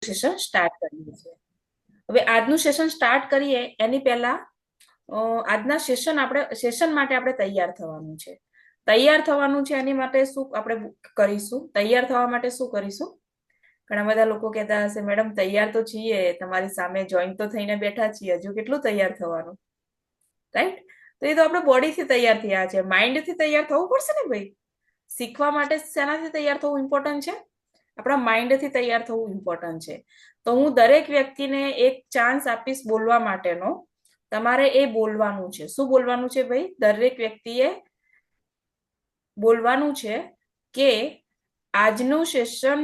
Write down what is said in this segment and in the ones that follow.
Session start કરીએ છીએ. હવે આજનું સેશન સ્ટાર્ટ કરીએ એની પહેલા આજના સેશન માટે આપણે તૈયાર થવાનું છે. તૈયાર થવાનું છે એની માટે શું આપણે કરીશું? તૈયાર થવા માટે શું કરીશું? ઘણા બધા લોકો કહેતા હશે મેડમ તૈયાર તો છીએ, તમારી સામે જોઈન તો થઈને બેઠા છીએ, હજુ કેટલું તૈયાર થવાનું, રાઈટ? તો એ તો આપણે બોડીથી તૈયાર થયા છે, માઇન્ડથી તૈયાર થવું પડશે ને ભાઈ. શીખવા માટે શેનાથી તૈયાર થવું ઇમ્પોર્ટન્ટ છે? આપણા માઇન્ડથી તૈયાર થવું ઇમ્પોર્ટન્ટ છે. તો હું દરેક વ્યક્તિને એક ચાન્સ આપીશ બોલવા માટેનો. તમારે એ બોલવાનું છે. શું બોલવાનું છે ભાઈ? દરેક વ્યક્તિએ બોલવાનું છે કે આજનું સેશન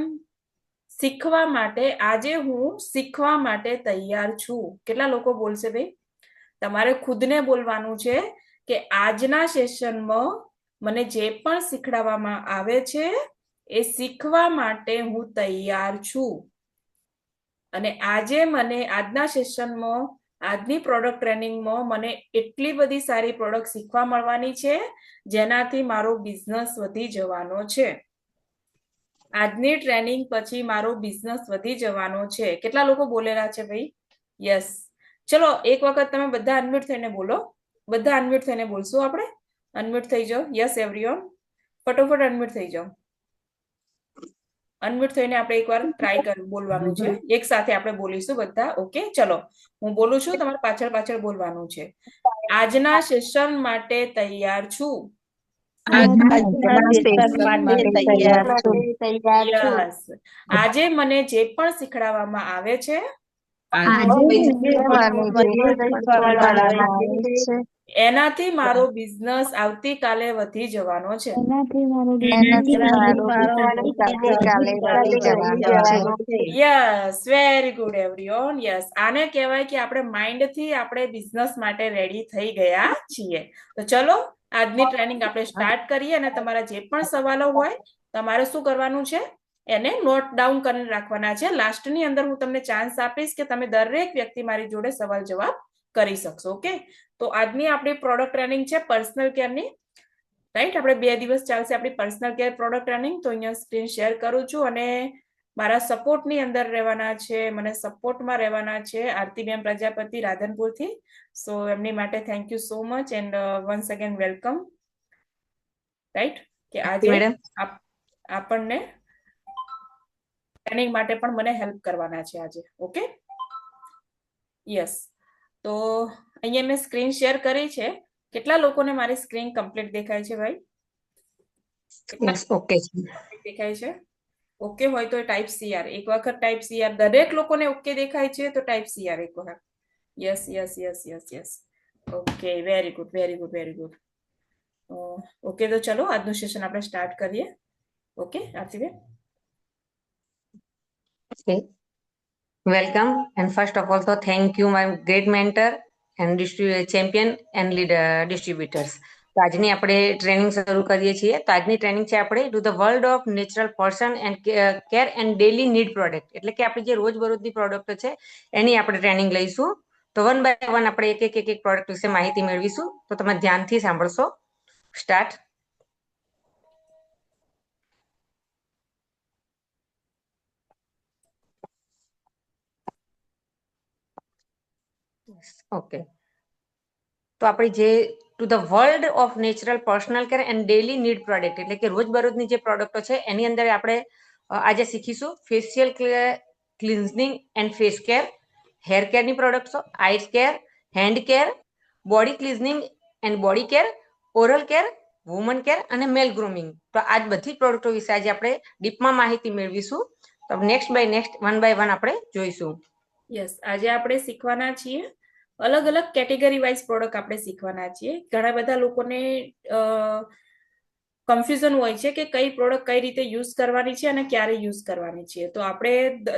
શીખવા માટે, આજે હું શીખવા માટે તૈયાર છું. કેટલા લોકો બોલશે ભાઈ? તમારે ખુદને બોલવાનું છે કે આજના સેશનમાં મને જે પણ શીખડાવવામાં આવે છે એ શીખવા માટે હું તૈયાર છું. અને આજે મને આજના સેશનમાં, આજની પ્રોડક્ટ ટ્રેનિંગમાં મને એટલી બધી સારી પ્રોડક્ટ શીખવા મળવાની છે જેનાથી મારો બિઝનેસ વધી જવાનો છે. આજની ટ્રેનિંગ પછી મારો બિઝનેસ વધી જવાનો છે. કેટલા લોકો બોલેલા છે ભાઈ? યસ. ચલો એક વખત તમે બધા અનમ્યુટ થઈને બોલો. બધા અનમ્યુટ થઈને બોલશું આપણે. અનમ્યુટ થઈ જાઓ. યસ એવરીવન, ફટોફટ અનમ્યુટ થઈ જાઓ. અનમ્યુટ થઈને આપણે એકવાર ટ્રાય કરી બોલવાનું છે. એક સાથે આપણે બોલીશું બધા. ઓકે, ચલો હું બોલું છું, તમારે પાછળ પાછળ બોલવાનું છે. આજના સેશન માટે તૈયાર છું. યસ. આજે મને જે પણ શીખડાવવામાં આવે છે એનાથી મારો બિઝનેસ આવતીકાલે વધી જવાનો છે. Yes, very good everyone. Yes, આને કહેવાય કે આપણે માઇન્ડથી આપણે બિઝનેસ માટે રેડી થઈ ગયા છીએ. તો ચલો આજની ટ્રેનિંગ આપણે સ્ટાર્ટ કરીએ અને તમારા જે પણ સવાલો હોય તમારે શું કરવાનું છે? એને નોટ ડાઉન કરીને રાખવાના છે. લાસ્ટની અંદર હું તમને ચાન્સ આપીશ કે તમે દરેક વ્યક્તિ મારી જોડે સવાલ જવાબ કરી શકશો. ઓકે, તો આજની આપણી પ્રોડક્ટ ટ્રેનિંગ છે પર્સનલ કેરની, રાઈટ? આપણે 2 દિવસ ચાલશે આપણી પર્સનલ કેર પ્રોડક્ટ ટ્રેનિંગ. તો અહીંયા સ્ક્રીન શેર કરું છું અને મારા સપોર્ટની અંદર રહેવાના છે, મને સપોર્ટમાં રહેવાના છે આરતીબેન પ્રજાપતિ રાધનપુરથી. સો એમની માટે thank you so much and once again welcome. Right? કે આજે આપણને ટ્રેનિંગ માટે પણ મને હેલ્પ કરવાના છે આજે. Okay, yes. તો અહીંયા મેં સ્ક્રીન શેર કરી છે. કેટલા લોકોને મારી સ્ક્રીન કમ્પ્લીટ દેખાય છે ભાઈ? ઓકે દેખાય છે? ઓકે હોય તો ટાઈપ CR. એક વખત ટાઈપ CR. દરેક લોકોને ઓકે દેખાય છે તો ટાઈપ CR એક વખત. Yes yes yes yes yes. Okay, very good very good very good. Okay, તો ચલો આજનું સેશન આપણે સ્ટાર્ટ કરીએ. Okay Aartiben. Welcome, and first of all, so thank you, my great mentor and champion and leader distributors. તો આજની આપણે training શરૂ કરીએ છીએ. તો આજની ટ્રેનિંગ છે આપણે to the world of natural person and care and daily need product. એટલે કે આપણી જે રોજબરોજની પ્રોડક્ટ છે એની આપણે ટ્રેનિંગ લઈશું. તો વન બાય વન આપણે એક પ્રોડક્ટ વિશે માહિતી મેળવીશું. તો તમે ધ્યાનથી સાંભળશો. સ્ટાર્ટ. ઓકે, તો આપણી જે to the world of natural personal care and daily need product, એટલે કે રોજબરોજની જે પ્રોડક્ટો છે એની અંદર આપણે આજે શીખીશું facial cleansing and face care, hair કેરની પ્રોડક્ટ્સો, eyes care, hand care, body cleansing and body care, oral care, woman care અને મેલ ગ્રૂમિંગ. તો આ બધી પ્રોડક્ટો વિશે આજે આપણે ડીપમાં માહિતી મેળવીશું. તો next by next one by one આપણે જોઈશું. યસ, આજે આપણે શીખવાના છીએ અલગ અલગ કેટેગરી વાઇઝ પ્રોડક્ટ આપણે શીખવાના છીએ. ઘણા બધા લોકોને કન્ફ્યુઝન હોય છે કે કઈ પ્રોડક્ટ કઈ રીતે યુઝ કરવાની છે અને ક્યારે યુઝ કરવાની છે. તો આપણે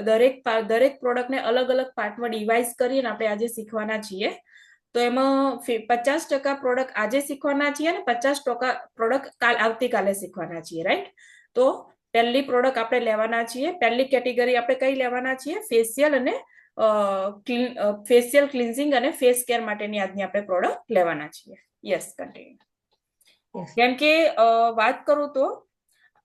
દરેક પ્રોડક્ટને અલગ અલગ પાર્ટમાં ડિવાઇઝ કરીને આપણે આજે શીખવાના છીએ. તો એમાં 50% પ્રોડક્ટ આજે શીખવાના છીએ અને 50% પ્રોડક્ટ આવતીકાલે શીખવાના છીએ, રાઈટ? તો પહેલી પ્રોડક્ટ આપણે લેવાના છીએ, પહેલી કેટેગરી આપણે કઈ લેવાના છીએ? ફેશિયલ અને ફેશિયલ ક્લિન્ઝિંગ અને ફેસ કેર માટેની આજની આપણે પ્રોડક્ટ લેવાના છીએ. Yes, continue. કેમ કે વાત કરું તો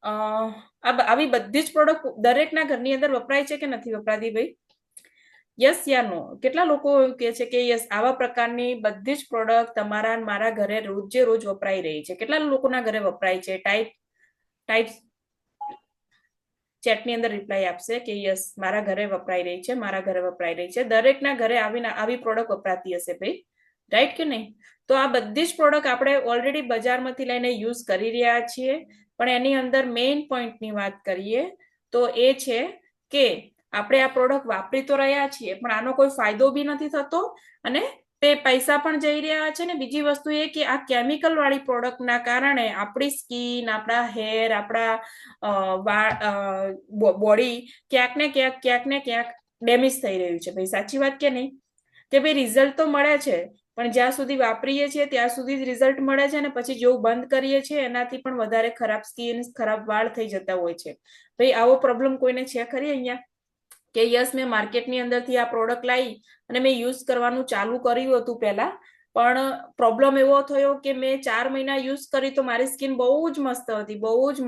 આવી બધી જ પ્રોડક્ટ દરેકના ઘરની અંદર વપરાય છે કે નથી વપરાતી ભાઈ? યસ યા નો? કેટલા લોકો એવું કહે છે કે યસ, આવા પ્રકારની બધી જ પ્રોડક્ટ તમારા મારા ઘરે રોજે રોજ વપરાઈ રહી છે? કેટલા લોકોના ઘરે વપરાય છે? ટાઈપ ટાઈપ ચેટની અંદર રિપ્લાય આપશે કે યસ, મારા ઘરે વપરાઈ રહી છે, મારા ઘરે વપરાઈ રહી છે. દરેકના ઘરે આવી પ્રોડક્ટ વપરાતી હશે ભાઈ, રાઈટ કે નહીં? તો આ બધી જ પ્રોડક્ટ આપણે ઓલરેડી બજારમાંથી લઈને યુઝ કરી રહ્યા છીએ, પણ એની અંદર મેઇન પોઈન્ટની વાત કરીએ તો એ છે કે આપણે આ પ્રોડક્ટ વાપરી તો રહ્યા છીએ, પણ આનો કોઈ ફાયદો બી નથી થતો અને તે પૈસા પણ જઈ રહ્યા છે. ને બીજી વસ્તુ એ કે આ કેમિકલ વાળી પ્રોડક્ટના કારણે આપણી સ્કિન, આપણા હેર, આપણા બોડી ક્યાંક ને ક્યાંક ડેમેજ થઈ રહ્યું છે ભાઈ. સાચી વાત કે નહીં? કે ભાઈ રિઝલ્ટ તો મળે છે, પણ જ્યાં સુધી વાપરીએ છીએ ત્યાં સુધી જ રિઝલ્ટ મળે છે, અને પછી જેવું બંધ કરીએ છીએ એનાથી પણ વધારે ખરાબ સ્કિન, ખરાબ વાળ થઈ જતા હોય છે. ભાઈ આવો પ્રોબ્લેમ કોઈને છે ખરી અહીંયા? કે યસ, મેં માર્કેટની અંદરથી આ પ્રોડક્ટ લાવી અને મેં યુઝ કરવાનું ચાલુ કર્યું હતું પહેલા, પણ પ્રોબ્લેમ એવો થયો કે મેં 4 મહિના યુઝ કરી તો મારી સ્કિન બહુ જ મસ્ત હતી, બહુ જ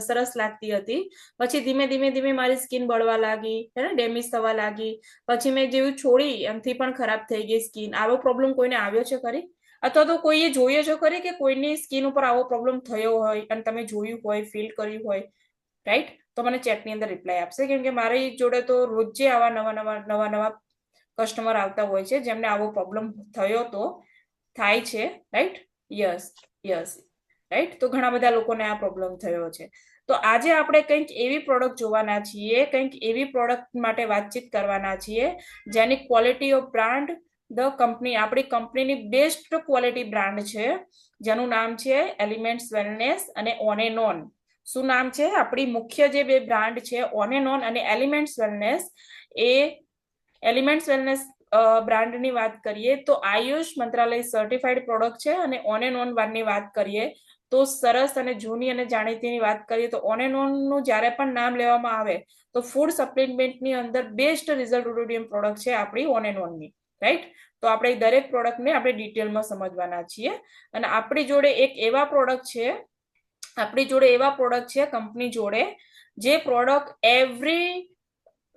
સરસ લાગતી હતી. પછી ધીમે ધીમે મારી સ્કિન બળવા લાગી, ડેમેજ થવા લાગી. પછી મેં જેવું છોડી એમથી પણ ખરાબ થઈ ગઈ સ્કિન. આવો પ્રોબ્લેમ કોઈને આવ્યો છે ખરી? અથવા તો કોઈએ જોઈએ છે ખરી કે કોઈની સ્કિન ઉપર આવો પ્રોબ્લેમ થયો હોય અને તમે જોયું હોય, ફીલ કર્યું હોય, રાઈટ? તો મને ચેટની અંદર રિપ્લાય આપશે, કેમ કે મારી જોડે તો રોજે આવા નવા કસ્ટમર આવતા હોય છે જેમને આવો પ્રોબ્લેમ થયો તો થાય છે, રાઈટ? Yes, yes, right. તો ઘણા બધા લોકોને આ પ્રોબ્લેમ થયો છે. તો આજે આપણે કંઈક એવી પ્રોડક્ટ જોવાના છીએ, કંઈક એવી પ્રોડક્ટ માટે વાતચીત કરવાના છીએ જેની ક્વોલિટી ઓફ બ્રાન્ડ, કંપની, આપણી કંપનીની બેસ્ટ ક્વોલિટી બ્રાન્ડ છે, જેનું નામ છે એલિમેન્ટ્સ વેલનેસ અને ઓન એન્ડ ઓન. શું નામ છે? આપણી મુખ્ય જે બે બ્રાન્ડ છે, ઓન એન્ડ ઓન અને એલિમેન્ટ્સ વેલનેસ. એ એલિમેન્ટ્સ વેલનેસ બ્રાન્ડની વાત કરીએ તો આયુષ મંત્રાલય સર્ટિફાઈડ પ્રોડક્ટ છે, અને ઓન એન્ડ ઓન વારની વાત કરીએ તો સરસ અને જૂની અને જાણીતીની વાત કરીએ તો ઓન એન્ડ ઓન નું જ્યારે પણ નામ લેવામાં આવે તો ફૂડ સપ્લિમેન્ટની અંદર બેસ્ટ રિઝલ્ટ રૂડિયમ પ્રોડક્ટ છે આપણી ઓન એન્ડ ઓનની, રાઈટ? તો આપણે દરેક પ્રોડક્ટને આપણે ડિટેલમાં સમજવાના છીએ. અને આપણી જોડે એક એવા પ્રોડક્ટ છે કંપની જોડે, જે પ્રોડક્ટ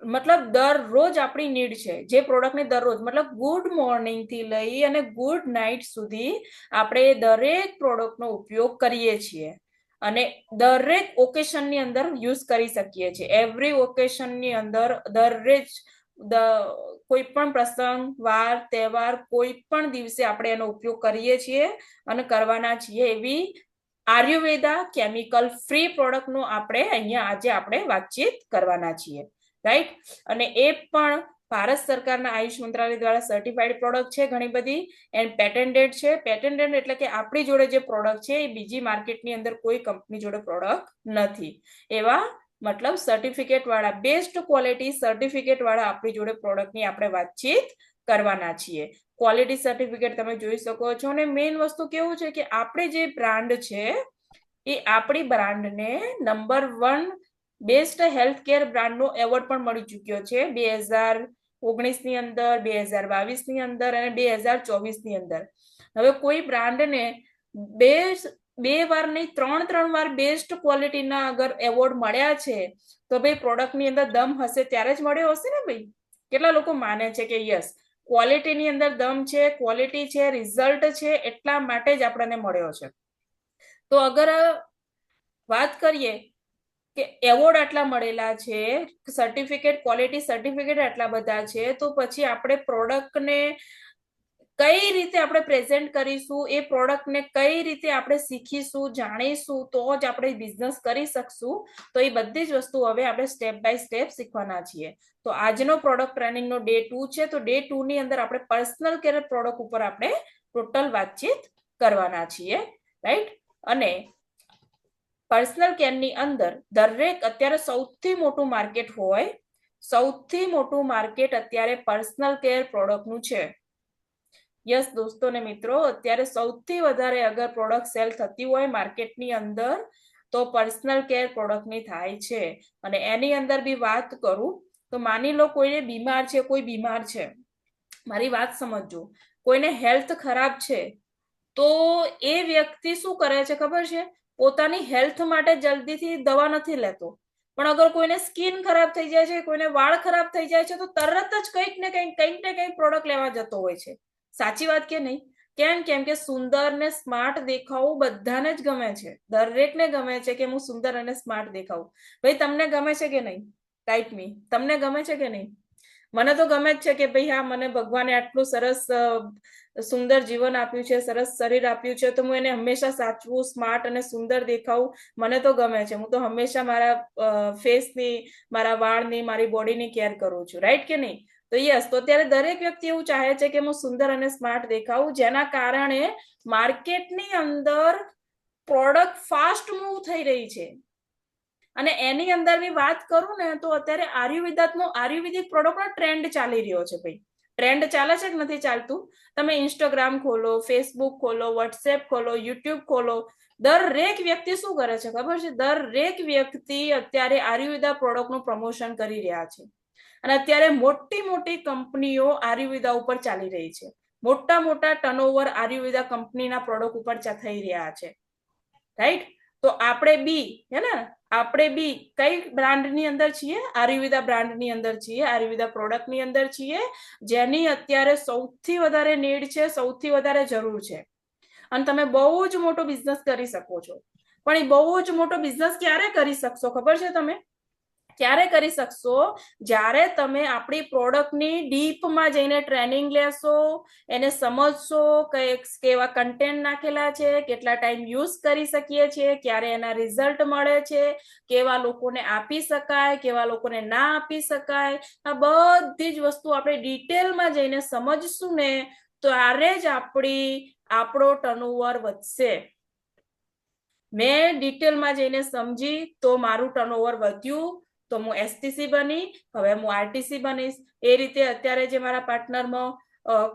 મતલબ દરરોજ આપણી નીડ છે, જે પ્રોડક્ટને દરરોજ મતલબ ગુડ મોર્નિંગ થી લઈ અને ગુડ નાઇટ સુધી આપણે દરેક પ્રોડક્ટનો ઉપયોગ કરીએ છીએ અને દરેક ઓકેશનની અંદર યુઝ કરી શકીએ છીએ. એવરી ઓકેશનની અંદર કોઈ પણ પ્રસંગ, વાર, તહેવાર, કોઈ પણ દિવસે આપણે એનો ઉપયોગ કરીએ છીએ અને કરવાના છીએ. એવી આયુર્વેદા કેમિકલ ફ્રી પ્રોડક્ટનો આપણે અહીંયા આજે આપણે વાતચીત કરવાના છીએ, રાઈટ? અને એ પણ ભારત સરકારના આયુષ મંત્રાલય દ્વારા સર્ટિફાઈડ પ્રોડક્ટ છે ઘણી બધી, એન્ડ પેટેન્ટેડ છે. પેટેન્ટેડ એટલે કે આપણી જોડે જે પ્રોડક્ટ છે એ બીજી માર્કેટની અંદર કોઈ કંપની જોડે પ્રોડક્ટ નથી. એવા મતલબ સર્ટિફિકેટ વાળા, બેસ્ટ ક્વોલિટી સર્ટિફિકેટ વાળા આપણી જોડે પ્રોડક્ટની આપણે વાતચીત કરવાના છીએ. ક્વોલિટી સર્ટિફિકેટ તમે જોઈ શકો છો. અને મેઇન વસ્તુ કેવું છે કે આપણે જે બ્રાન્ડ છે એ આપણી બ્રાન્ડને નંબર 1 બેસ્ટ હેલ્થ કેર બ્રાન્ડનો એવોર્ડ પણ મળી ચૂક્યો છે 2019ની અંદર, 2022ની અંદર અને 2024ની અંદર. હવે કોઈ બ્રાન્ડને બે વાર નહીં, ત્રણ વાર બેસ્ટ ક્વોલિટીના અગર એવોર્ડ મળ્યા છે તો ભાઈ પ્રોડક્ટની અંદર દમ હશે ત્યારે જ મળ્યો હશે ને ભાઈ. કેટલા લોકો માને છે કે યસ, ક્વોલિટીની અંદર દમ છે, ક્વોલિટી છે, રિઝલ્ટ છે, એટલા માટે જ આપણને મળ્યો છે. તો અગર વાત કરીએ કે એવોર્ડ આટલા મળેલા છે, સર્ટિફિકેટ, ક્વોલિટી સર્ટિફિકેટ આટલા બધા છે, તો પછી આપણે પ્રોડક્ટને કઈ રીતે આપણે પ્રેઝન્ટ કરીશું, એ પ્રોડક્ટને કઈ રીતે આપણે શીખીશું, જાણીશું, તો જ આપણે બિઝનેસ કરી શકશું. તો એ બધી જ વસ્તુ હવે આપણે સ્ટેપ બાય સ્ટેપ શીખવાના છીએ. તો આજનો પ્રોડક્ટ ટ્રેનિંગનો ડે 2 છે. તો ડે 2 ની અંદર આપણે પર્સનલ કેર પ્રોડક્ટ ઉપર આપણે ટોટલ વાતચીત કરવાના છીએ, રાઈટ? અને પર્સનલ કેરની અંદર દરેક અત્યારે સૌથી મોટું માર્કેટ અત્યારે પર્સનલ કેર પ્રોડક્ટનું છે. યસ દોસ્તો ને મિત્રો, અત્યારે સૌથી વધારે અગર પ્રોડક્ટ સેલ થતી હોય માર્કેટની અંદર તો પર્સનલ કેર પ્રોડક્ટની થાય છે. અને એની અંદર બી વાત કરું તો માની લો કોઈ બીમાર છે, મારી વાત સમજજો, કોઈને હેલ્થ ખરાબ છે, તો એ વ્યક્તિ શું કરે છે ખબર છે? પોતાની હેલ્થ માટે જલ્દીથી દવા નથી લેતો, પણ અગર કોઈને સ્કિન ખરાબ થઈ જાય છે, કોઈને વાળ ખરાબ થઈ જાય છે, તો તરત જ કંઈક ને કંઈક પ્રોડક્ટ લેવા જતો હોય છે. સાચી વાત કે નહીં? કેમ કે સુંદર ને સ્માર્ટ દેખાવું બધાને જ ગમે છે, દરેકને ગમે છે કે હું સુંદર અને સ્માર્ટ દેખાવું. ભાઈ તમને ગમે છે કે નહીં? ટાઈપ મી, તમને ગમે છે કે નહીં? મને તો ગમે જ છે કે ભાઈ હા, મને ભગવાને આટલું સરસ સુંદર જીવન આપ્યું છે, સરસ શરીર આપ્યું છે, તો હું એને હંમેશા સાચવું, સ્માર્ટ અને સુંદર દેખાવું, મને તો ગમે છે. હું તો હંમેશા મારા ફેસની, મારા વાળની, મારી બોડીની કેર કરું છું, રાઈટ કે નહીં? તો યસ, તો ત્યારે દરેક વ્યક્તિ એવું ચાહે છે કે હું સુંદર અને સ્માર્ટ દેખાવું, જેના કારણે માર્કેટની અંદર પ્રોડક્ટ ફાસ્ટ મૂવ થઈ રહી છે. અને એની અંદરની વાત કરું ને, તો અત્યારે આયુર્વેદિક પ્રોડક્ટનો ટ્રેન્ડ ચાલી રહ્યો છે ભાઈ. ટ્રેન્ડ ચાલે છે કે નથી ચાલતું? તમે ઇન્સ્ટાગ્રામ ખોલો, ફેસબુક ખોલો, વોટ્સએપ ખોલો, યુટ્યુબ ખોલો, દરેક વ્યક્તિ શું કરે છે ખબર છે? દરેક વ્યક્તિ અત્યારે આયુર્વેદા પ્રોડક્ટનું પ્રમોશન કરી રહ્યા છે. અને અત્યારે મોટી મોટી કંપનીઓ આયુર્વેદા ઉપર ચાલી રહી છે. મોટા મોટા ટર્નઓવર આયુર્વેદા કંપનીના પ્રોડક્ટ ઉપર થઈ રહ્યા છે, રાઈટ? તો આપણે બી હે ને, આપણે બી કઈ બ્રાન્ડની અંદર છીએ? આયુર્વેદા બ્રાન્ડની અંદર છીએ, આયુર્વેદા પ્રોડક્ટની અંદર છીએ, જેની અત્યારે સૌથી વધારે નીડ છે, સૌથી વધારે જરૂર છે. અને તમે બહુ જ મોટો બિઝનેસ કરી શકો છો. પણ એ બહુ જ મોટો બિઝનેસ ક્યારે કરી શકશો ખબર છે? તમે ક્યારે કરી શકશો? જ્યારે તમે આપણી પ્રોડક્ટની ડીપમાં જઈને ટ્રેનિંગ લેશો, એને સમજશો, કેવા કન્ટેન્ટ નાખેલા છે, કેટલા ટાઈમ યુઝ કરી શકીએ છીએ, ક્યારે એના રિઝલ્ટ મળે છે, કેવા લોકોને આપી શકાય, કેવા લોકોને ના આપી શકાય, આ બધી જ વસ્તુ આપણે ડિટેલમાં જઈને સમજશું ને, ત્યારે જ આપણો ટર્નઓવર વધશે. મેં ડિટેલમાં જઈને સમજી તો મારું ટર્નઓવર વધ્યું, તો હું એસટીસી બની, હવે હું આરટીસી બનીશ. એ રીતે અત્યારે જે મારા પાર્ટનરમાં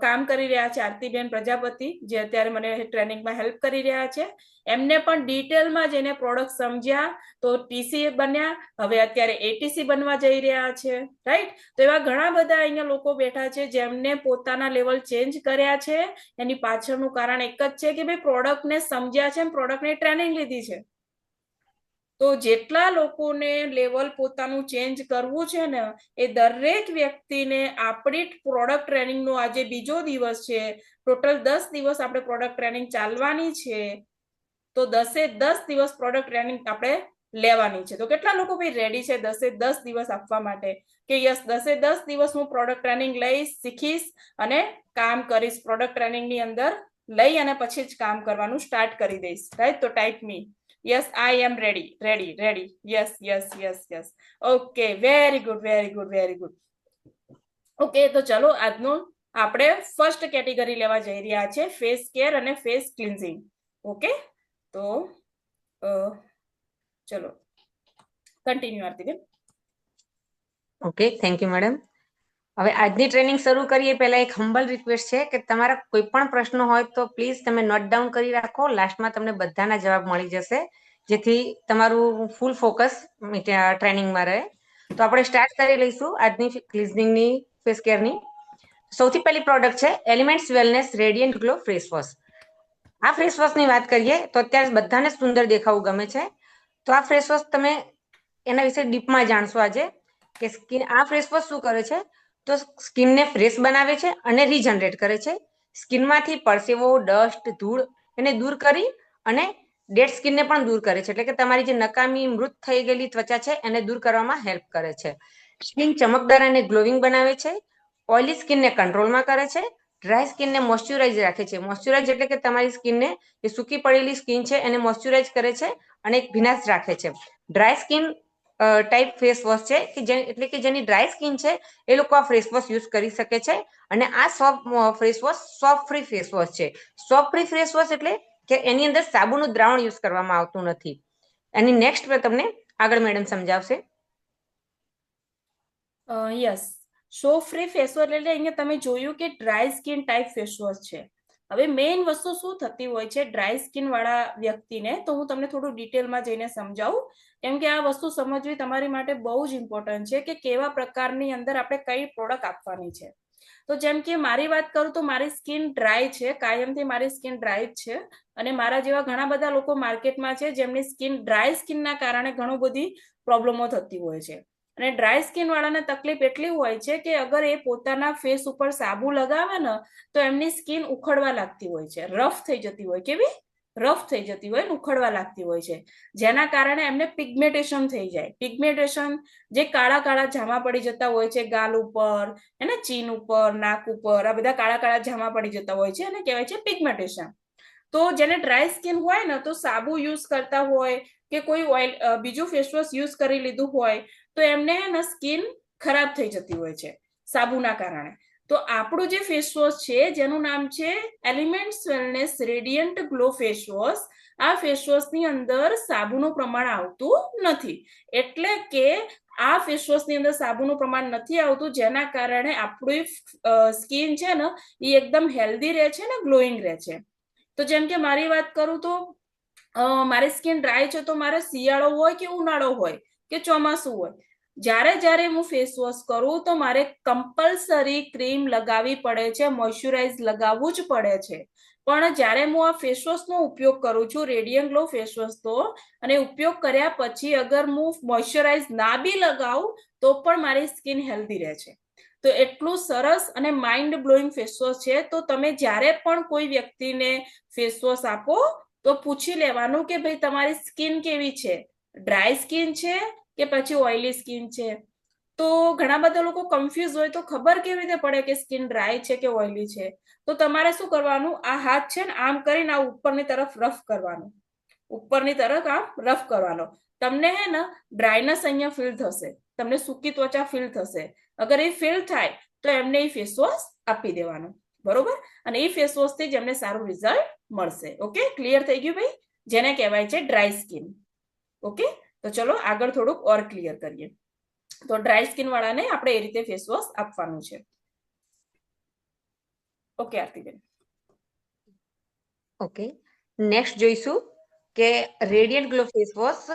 કામ કરી રહ્યા છે, આરતીબેન પ્રજાપતિ, જે અત્યારે મને ટ્રેનિંગમાં હેલ્પ કરી રહ્યા છે, એમને પણ ડિટેલમાં જઈને પ્રોડક્ટ સમજ્યા તો ટીસી બન્યા, હવે અત્યારે એટીસી બનવા જઈ રહ્યા છે, રાઈટ? તો એવા ઘણા બધા અહીંયા લોકો બેઠા છે જેમને પોતાના લેવલ ચેન્જ કર્યા છે. એની પાછળનું કારણ એક જ છે કે ભાઈ પ્રોડક્ટને સમજ્યા છે, પ્રોડક્ટની ટ્રેનિંગ લીધી છે. તો જેટલા લોકોને લેવલ પોતાનું ચેન્જ કરવું છે ને, એ દરેક વ્યક્તિને આપણી પ્રોડક્ટ ટ્રેનિંગનો આજે બીજો દિવસ છે. ટોટલ 10 દિવસ આપણે પ્રોડક્ટ ટ્રેનિંગ ચાલવાની છે. તો 10 દિવસ પ્રોડક્ટ ટ્રેનિંગ આપણે લેવાની છે. તો કેટલા લોકો ભાઈ રેડી છે 10 દિવસ આપવા માટે? કે યસ, 10 દિવસ હું પ્રોડક્ટ ટ્રેનિંગ લઈશ, શીખીશ અને કામ કરીશ. પ્રોડક્ટ ટ્રેનિંગની અંદર લઈ અને પછી જ કામ કરવાનું સ્ટાર્ટ કરી દઈશ, રાઈટ? તો type me, yes, I am ready. Yes. Okay, very good. Okay, તો ચલો આજનો આપણે ફર્સ્ટ કેટેગરી લેવા જઈ રહ્યા છે, ફેસ કેર અને ફેસ ક્લિન્ઝિંગ. ઓકે, તો ચલો continue Aartiben. Okay, thank you madam. હવે આજની ટ્રેનિંગ શરૂ કરીએ પહેલા એક હમ્બલ રિક્વેસ્ટ છે કે તમારા કોઈ પણ પ્રશ્ન હોય તો પ્લીઝ તમે નોટ ડાઉન કરી રાખો. લાસ્ટમાં તમને બધાના જવાબ મળી જશે, જેથી તમારું ફૂલ ફોકસ ટ્રેનિંગમાં રહે. તો આપણે સ્ટાર્ટ કરી લઈશું આજની ક્લિન્ઝિંગની ફેસ કેરની. સૌથી પહેલી પ્રોડક્ટ છે elements wellness radiant glow face wash. આ ફેસ વોશની વાત કરીએ તો અત્યારે બધાને સુંદર દેખાવું ગમે છે. તો આ ફેસ વોશ તમે એના વિશે ડીપમાં જાણશો આજે કે આ ફેસ વોશ શું કરે છે. તો સ્કિનને ફ્રેશ બનાવે છે અને રીજનરેટ કરે છે. સ્કિનમાંથી પરસેવો, ડસ્ટ, ધૂળ એને દૂર કરી અને ડેડ સ્કિનને પણ દૂર કરે છે. એટલે કે તમારી જે નકામી મૃત થઈ ગયેલી ત્વચા છે એને દૂર કરવામાં હેલ્પ કરે છે. સ્કિન ચમકદાર અને ગ્લોવિંગ બનાવે છે. ઓઇલી સ્કિનને કંટ્રોલમાં કરે છે. ડ્રાય સ્કિનને મોઇશ્ચરાઇઝ રાખે છે. મોઇશ્ચરાઇઝ એટલે કે તમારી સ્કિનને જે સૂકી પડેલી સ્કિન છે એને મોઇશ્ચરાઇઝ કરે છે અને એક ભીનાશ રાખે છે. Dry skin type face wash છે કે એટલે કે જેની ડ્રાય સ્કિન છે એ લોકો આ ફેસ વોશ યુઝ કરી શકે છે. અને આ face wash soap free face wash છે. સોપ ફ્રી ફેસ વોશ એટલે કે એની અંદર સાબુનું દ્રાવણ યુઝ કરવામાં આવતું નથી. એની નેક્સ્ટ તમને આગળ મેડમ સમજાવશે. યસ, સો ફ્રી ફેસ વોશ એટલે અહીંયા તમે જોયું કે dry skin type face wash છે. હવે મેઇન વસ્તુ શું થતી હોય છે ડ્રાય સ્કિન વાળા વ્યક્તિને, તો હું તમને થોડું ડિટેલમાં જઈને સમજાવું કેમ કે આ વસ્તુ સમજવી તમારી માટે બહુ જ ઇમ્પોર્ટન્ટ છે કે કેવા પ્રકારની અંદર આપણે કઈ પ્રોડક્ટ આપવાની છે. તો જેમ કે મારી વાત કરું તો મારી સ્કિન ડ્રાય છે, કાયમથી મારી સ્કિન ડ્રાય જ છે, અને મારા જેવા ઘણા બધા લોકો માર્કેટમાં છે જેમની સ્કિન ડ્રાય સ્કિનના કારણે ઘણું બધી પ્રોબ્લેમો થતી હોય છે. અને ડ્રાય સ્કિન વાળાને તકલીફ એટલી હોય છે કે અગર એ પોતાના ફેસ ઉપર સાબુ લગાવે ને તો એમની સ્કિન ઉખડવા લાગતી હોય છે, રફ થઈ જતી હોય, કેવી રફ થઈ જતી હોય, ઉખડવા લાગતી હોય છે, જેના કારણે એમને પિગમેન્ટેશન થઈ જાય. પિગમેન્ટેશન જે કાળા કાળા જામા પડી જતા હોય છે ગાલ ઉપર, એને ચીન ઉપર, નાક ઉપર, આ બધા કાળા કાળા જામા પડી જતા હોય છે અને કહેવાય છે પિગમેન્ટેશન. તો જેને ડ્રાય સ્કિન હોય ને તો સાબુ યુઝ કરતા હોય કે કોઈ ઓઇલ બીજું ફેસવોશ યુઝ કરી લીધું હોય તો એમને સ્કિન ખરાબ થઈ જતી હોય છે સાબુના કારણે. તો આપણું જે ફેસવોશ છે જેનું નામ છે elements wellness radiant glow face wash, આ ફેસવોશની અંદર સાબુનું પ્રમાણ આવતું નથી. એટલે કે આ ફેસવોશની અંદર સાબુનું પ્રમાણ નથી આવતું, જેના કારણે આપણી સ્કિન છે ને એ એકદમ હેલ્ધી રહે છે ને ગ્લોઈંગ રહે છે. તો જેમ કે મારી વાત કરું તો મારી સ્કિન ડ્રાય છે તો મારે શિયાળો હોય કે ઉનાળો હોય કે ચોમાસું હોય, જ્યારે જ્યારે હું ફેસ વોશ કરું તો મારે કમ્પલસરી ક્રીમ લગાવવી પડે છે, મોઇશ્ચરાઇઝ લગાવવું જ પડે છે. પણ જ્યારે હું આ ફેસવોશનો ઉપયોગ કરું છું, રેડિયન્ટ ગ્લો ફેસવોશ, તો અને ઉપયોગ કર્યા પછી અગર હું મોઇશ્ચરાઇઝ ના બી લગાવું તો પણ મારી સ્કિન હેલ્ધી રહે છે. તો એટલું સરસ અને માઇન્ડ બ્લોઈંગ ફેસવોશ છે. તો તમે જ્યારે પણ કોઈ વ્યક્તિને ફેસવોશ આપો તો પૂછી લેવાનું કે ભાઈ તમારી સ્કિન કેવી છે, ડ્રાય સ્કિન છે કે પછી ઓઇલી સ્કિન છે. તો ઘણા બધા લોકો કન્ફ્યુઝ હોય તો ખબર કેવી રીતે પડે કે સ્કિન ડ્રાય છે કે ઓઇલી છે? તો તમારે શું કરવાનું, આ હાથ છે ને આમ કરીને આ ઉપરની તરફ રફ કરવાનું, ઉપરની તરફ આમ રફ કરવાનો. તમને હે ને ડ્રાયનેસ અહીંયા ફીલ થશે, તમને સૂકી ત્વચા ફીલ થશે. અગર એ ફીલ થાય તો એમને એ ફેસ વોશ આપી દેવાનું, બરોબર? અને એ ફેસ વોશ થી જ એમને સારું રિઝલ્ટ મળશે. ઓકે, ક્લિયર થઈ ગયું ભાઈ? જેને કહેવાય છે ડ્રાય સ્કિન. ઓકે, તો ચલો આગળ થોડુંક ઓર ક્લિયર કરીએ. તો ડ્રાય સ્કિન વાળાને આપણે એ રીતે ફેસ વોશ આપવાનું છે. ઓકે આરતીબેન. ઓકે, નેક્સ્ટ જોઈશું કે radiant glow face wash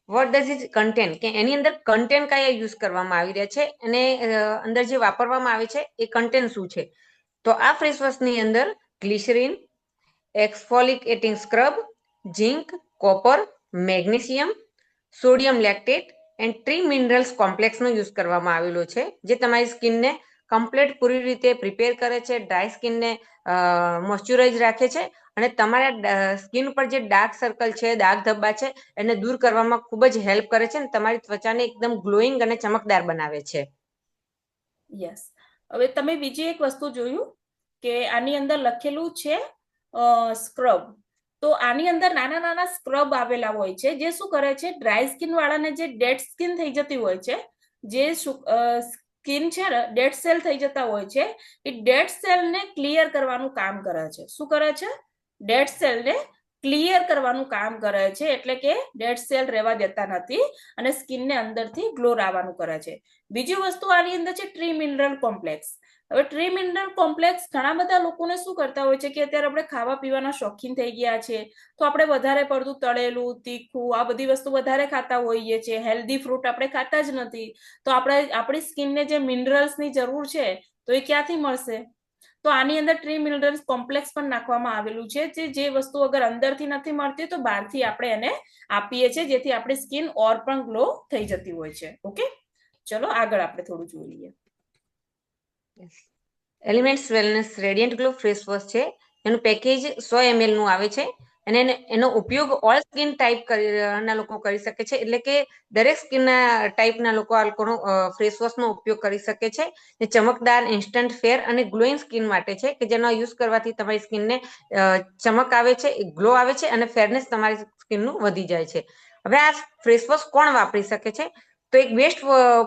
what does it contain, કે એની અંદર કન્ટેન્ટ કયા યુઝ કરવામાં આવી રહ્યા છે અને અંદર જે વાપરવામાં આવે છે એ કન્ટેન્ટ શું છે. તો આ ફેસ વોશની અંદર glycerin, exfoliating scrub, zinc, copper, magnesium, sodium lactate and tree minerals કોમ્પ્લેક્સનો યુઝ કરવામાં આવેલો છે, જે તમારી સ્કિનને કમ્પ્લીટ પૂરી રીતે પ્રિપેર કરે છે, ડ્રાય સ્કિનને મોઇશ્ચરાઇઝ રાખે છે અને તમારા સ્કિન પર જે ડાર્ક સર્કલ છે, દાગ ધબ્બા છે, એને દૂર કરવામાં ખૂબ જ હેલ્પ કરે છે અને તમારી ત્વચાને એકદમ ગ્લોઈંગ અને ચમકદાર બનાવે છે. યસ. હવે તમે બીજી એક વસ્તુ જોયું કે આની અંદર લખેલું છે સ્ક્રબ. તો આની અંદર નાના નાના સ્ક્રબ આવેલા હોય છે, જે શું કરે છે, ડ્રાય સ્કિન વાળાને જે ડેડ સ્કિન થઈ જતી હોય છે, જે સ્કિન છે ને ડેડ સેલ થઈ જતા હોય છે, એ ડેડ સેલને ક્લિયર કરવાનું કામ કરે છે. શું કરે છે? ડેડ સેલને ક્લિયર કરવાનું કામ કરે છે, એટલે કે ડેડ સેલ રહેવા દેતા નથી અને સ્કિનને અંદરથી ગ્લો આવવાનું કરે છે. બીજી વસ્તુ આની અંદર છે ટ્રી મિનરલ કોમ્પ્લેક્સ. હવે ટ્રી મિનરલ કોમ્પ્લેક્સ ઘણા બધા લોકોને શું કરતા હોય છે કે અત્યારે આપણે ખાવા પીવાના શોખીન થઈ ગયા છે, તો આપણે વધારે પડતું તળેલું, તીખું, આ બધી વસ્તુ વધારે ખાતા હોઈએ છીએ, હેલ્ધી ફ્રૂટ આપણે ખાતા જ નથી. તો આપણે આપણી સ્કિનને જે મિનરલ્સની જરૂર છે તો એ ક્યાંથી મળશે? તો આની અંદર ટ્રી મિનરલ્સ કોમ્પ્લેક્સ પણ નાખવામાં આવેલું છે, જે વસ્તુ અગર અંદરથી નથી મળતી તો બહારથી આપણે એને આપીએ છીએ, જેથી આપણી સ્કિન ઓર પણ ગ્લો થઈ જતી હોય છે. ઓકે, ચલો આગળ આપણે થોડું જોઈ લઈએ. Elements wellness radiant glow face wash છે, એનું પેકેજ 100 ml નું આવે છે અને એનો ઉપયોગ ઓલ સ્કિન ટાઈપ ના લોકો કરી શકે છે, એટલે કે દરેક સ્કિનના ટાઈપના લોકો આ લોકોનો ફેસ વોશનો ઉપયોગ કરી શકે છે. એ ચમકદાર, ઇન્સ્ટન્ટ ફેર અને ગ્લોઈંગ સ્કિન માટે છે, કે જેનો યુઝ કરવાથી તમારી સ્કિનને ચમક આવે છે, ગ્લો આવે છે અને ફેરનેસ તમારી સ્કિનનું વધી જાય છે. હવે આ ફેસ વોશ કોણ વાપરી શકે છે? તો એક બેસ્ટ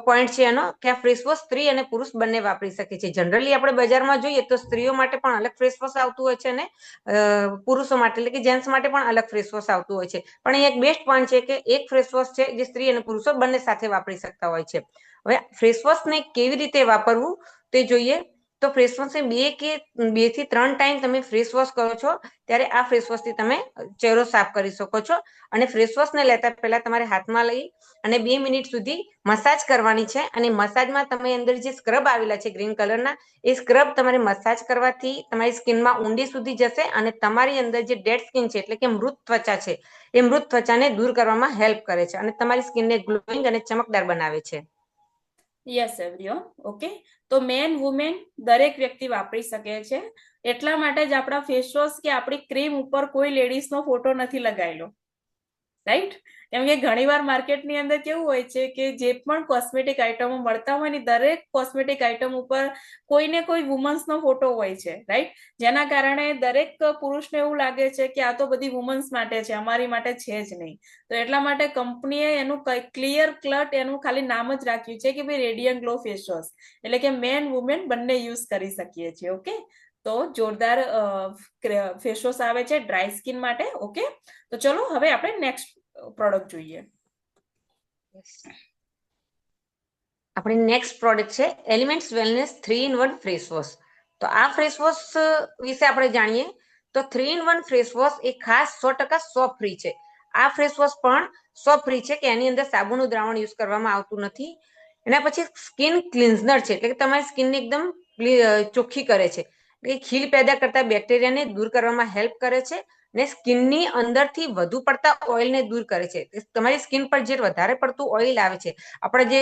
પોઈન્ટ છે એનો કે આ ફેસ વોશ સ્ત્રી અને પુરુષ બંને વાપરી શકે છે. જનરલી આપણે બજારમાં જોઈએ તો સ્ત્રીઓ માટે પણ અલગ ફેસ વોશ આવતું હોય છે અને પુરુષો માટે એટલે કે જેન્ટ્સ માટે પણ અલગ ફેસ વોશ આવતું હોય છે. પણ અહીં એક બેસ્ટ પોઈન્ટ છે કે એક ફેસ વોશ છે જે સ્ત્રી અને પુરુષો બંને સાથે વાપરી શકતા હોય છે. હવે ફેસ વોશને કેવી રીતે વાપરવું તે જોઈએ. તો ફેસ વોશ બે થી 3 ટાઈમ તમે ફેસ વોશ કરો છો ત્યારે આ ફેસ વોશ થી તમે ચહેરો સાફ કરી શકો છો. અને ફેસ વોશ ને લેતા પહેલા તમારે હાથમાં લઈ અને 2 મિનિટ સુધી મસાજ કરવાની છે. અને મસાજમાં તમે અંદર જે સ્ક્રબ આવેલા છે ગ્રીન કલરના, એ સ્ક્રબ તમારે મસાજ કરવાથી તમારી સ્કિનમાં ઊંડી સુધી જશે અને તમારી અંદર જે ડેડ સ્કિન છે એટલે કે મૃત ત્વચા છે એ મૃત ત્વચાને દૂર કરવામાં હેલ્પ કરે છે અને તમારી સ્કિનને ગ્લોઈંગ અને ચમકદાર બનાવે છે. Yes everyone. ઓકે, તો મેન વુમેન દરેક વ્યક્તિ વાપરી શકે છે. એટલા માટે જ આપણા ફેસ વોશ કે આપણી ક્રીમ ઉપર કોઈ લેડીઝનો ફોટો નથી લગાવેલો, રાઈટ? કેમ કે ઘણીવાર માર્કેટની અંદર કેવું હોય છે કે જે પણ કોસ્મેટિક આઇટમો મળતા હોય ને દરેક કોસ્મેટિક આઇટમ ઉપર કોઈને કોઈ વુમન્સનો ફોટો હોય છે, રાઈટ? જેના કારણે દરેક પુરુષને એવું લાગે છે કે આ તો બધી વુમન્સ માટે છે, અમારી માટે છે જ નહીં. તો એટલા માટે કંપનીએ એનું ક્લિયર કટ એનું ખાલી નામ જ રાખ્યું છે કે ભાઈ રેડિયન્ટ ગ્લો ફેસ વોશ, એટલે કે મેન વુમેન બંને યુઝ કરી શકીએ છીએ. ઓકે, તો જોરદાર ફેસ વોશ આવે છે ડ્રાય સ્કિન માટે. ઓકે, તો ચલો હવે આપણે નેક્સ્ટ પ્રોડક્ટ જોઈએ. આપણી નેક્સ્ટ પ્રોડક્ટ છે elements wellness 3-in-1 face wash. તો આ ફેસ વોશ વિશે આપણે જાણીએ તો 3-in-1 ફેસ વોશ એ ખાસ 100% સોપ ફ્રી છે. આ ફેસ વોશ પણ સોપ ફ્રી છે કે એની અંદર સાબુનું દ્રાવણ યુઝ કરવામાં આવતું નથી. એના પછી સ્કિન ક્લિન્ઝનર છે એટલે કે તમારી સ્કિનને એકદમ ચોખ્ખી કરે છે. એ ખીલ પેદા કરતા બેક્ટેરિયાને દૂર કરવામાં હેલ્પ કરે છે ને સ્કિનની અંદરથી વધુ પડતા ઓઇલને દૂર કરે છે. તમારી સ્કિન પર જે વધારે પડતું ઓઇલ આવે છે, આપણે જે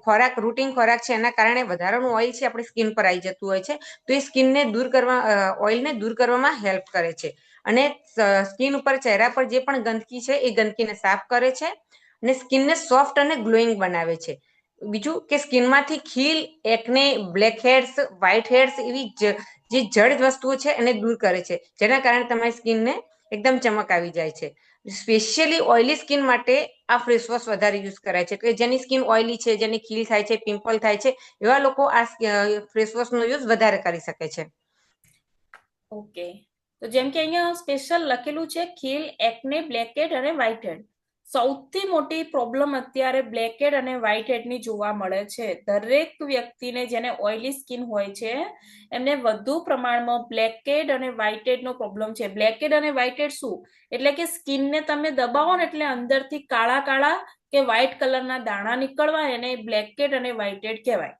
ખોરાક રૂટીન ખોરાક છે એના કારણે વધારાનું ઓઇલ છે આપણી સ્કિન પર આવી જતું હોય છે, તો એ સ્કિનને દૂર કરવા ઓઇલને દૂર કરવામાં હેલ્પ કરે છે. અને સ્કિન ઉપર ચહેરા પર જે પણ ગંદકી છે એ ગંદકીને સાફ કરે છે અને સ્કિનને સોફ્ટ અને ગ્લોઈંગ બનાવે છે. બીજું કે સ્કિનમાંથી ખીલ, એકને, બ્લેક હેડ્સ, વ્હાઇટ હેડ્સ એવી જે જડ વસ્તુઓ છે એને દૂર કરે છે, જેના કારણે તમારી સ્કિનને એકદમ ચમક આવી જાય છે. સ્પેશિયલી ઓઇલી સ્કિન માટે આ ફેસ વોશ વધારે યુઝ કરાય છે, કે જેની સ્કિન ઓઇલી છે, જેની ખીલ થાય છે, પિમ્પલ થાય છે, એવા લોકો આ ફેસ વોશનો યુઝ વધારે કરી શકે છે. ઓકે, તો જેમ કે અહીંયા સ્પેશિયલ લખેલું છે ખીલ, એકને, બ્લેકહેડ અને વ્હાઇટહેડ. સૌથી મોટી પ્રોબ્લેમ અત્યારે બ્લેકહેડ અને વ્હાઇટહેડની જોવા મળે છે. દરેક વ્યક્તિને જેને ઓઇલી સ્કિન હોય છે એમને વધુ પ્રમાણમાં બ્લેકહેડ અને વ્હાઇટહેડનો પ્રોબ્લેમ છે. બ્લેકહેડ અને વ્હાઇટહેડ શું? એટલે કે સ્કિનને તમે દબાવો ને એટલે અંદરથી કાળા કાળા કે વ્હાઇટ કલરના દાણા નીકળવા, એને બ્લેકહેડ અને વ્હાઇટહેડ કહેવાય.